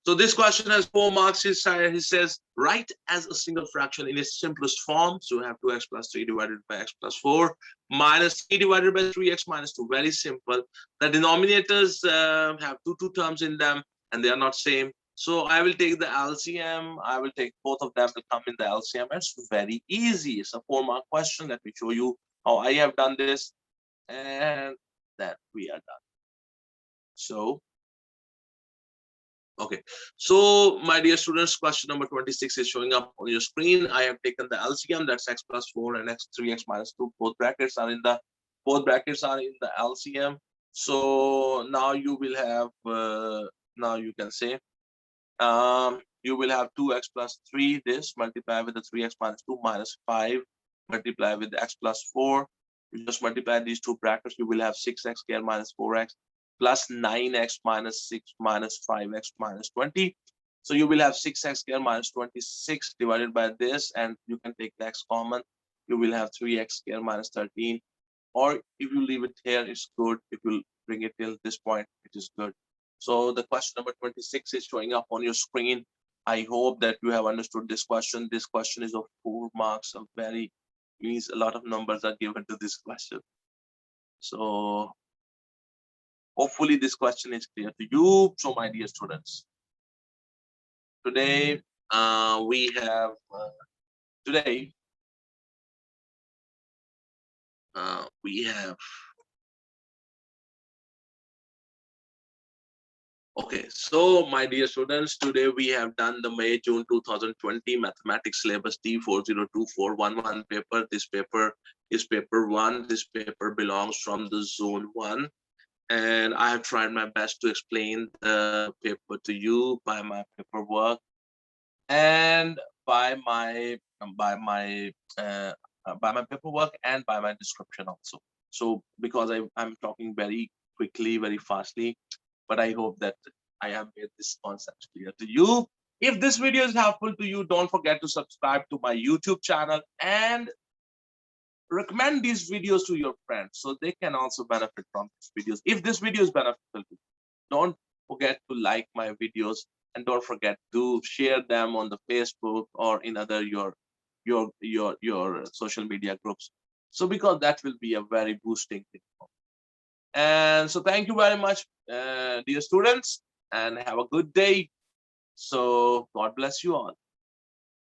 So this question has 4 marks. He says, write as a single fraction in its simplest form. So we have 2x plus 3 divided by x plus 4 minus 3 divided by 3x minus 2. Very simple. The denominators have two terms in them, and they are not same. So I will take the LCM. I will take both of them to come in the LCM. It's very easy. It's a 4-mark question. Let me show you how I have done this. And then we are done. So, okay. So my dear students, question number 26 is showing up on your screen. I have taken the LCM, that's x plus 4 and 3x minus 2. Both brackets are in the LCM. So now you will have, now you can say, you will have 2x plus 3, this multiply with the 3x minus 2 minus 5, multiply with the x plus 4. You just multiply these two brackets, you will have 6x squared minus 4x plus 9x minus 6 minus 5x minus 20. So you will have 6x squared minus 26 divided by this, and you can take the x common. You will have 3x squared minus 13. Or if you leave it here, it's good. If you bring it till this point, it is good. So the question number 26 is showing up on your screen. I hope that you have understood this question. This question is of 4 marks. Means a lot of numbers are given to this question. So hopefully this question is clear to you. So my dear students, today we have okay, so my dear students, today we have done the May-June 2020 Mathematics Syllabus T402411 paper. This paper is paper 1. This paper belongs from the zone 1. And I have tried my best to explain the paper to you by my paperwork and by my paperwork and by my description also. So because I'm talking very quickly, very fastly, but I hope that I have made this concept clear to you. If this video is helpful to you, don't forget to subscribe to my YouTube channel and recommend these videos to your friends so they can also benefit from these videos. If this video is beneficial to you, don't forget to like my videos and don't forget to share them on the Facebook or in other your social media groups. So because that will be a very boosting thing. And so thank you very much, dear students, and have a good day. So God bless you all.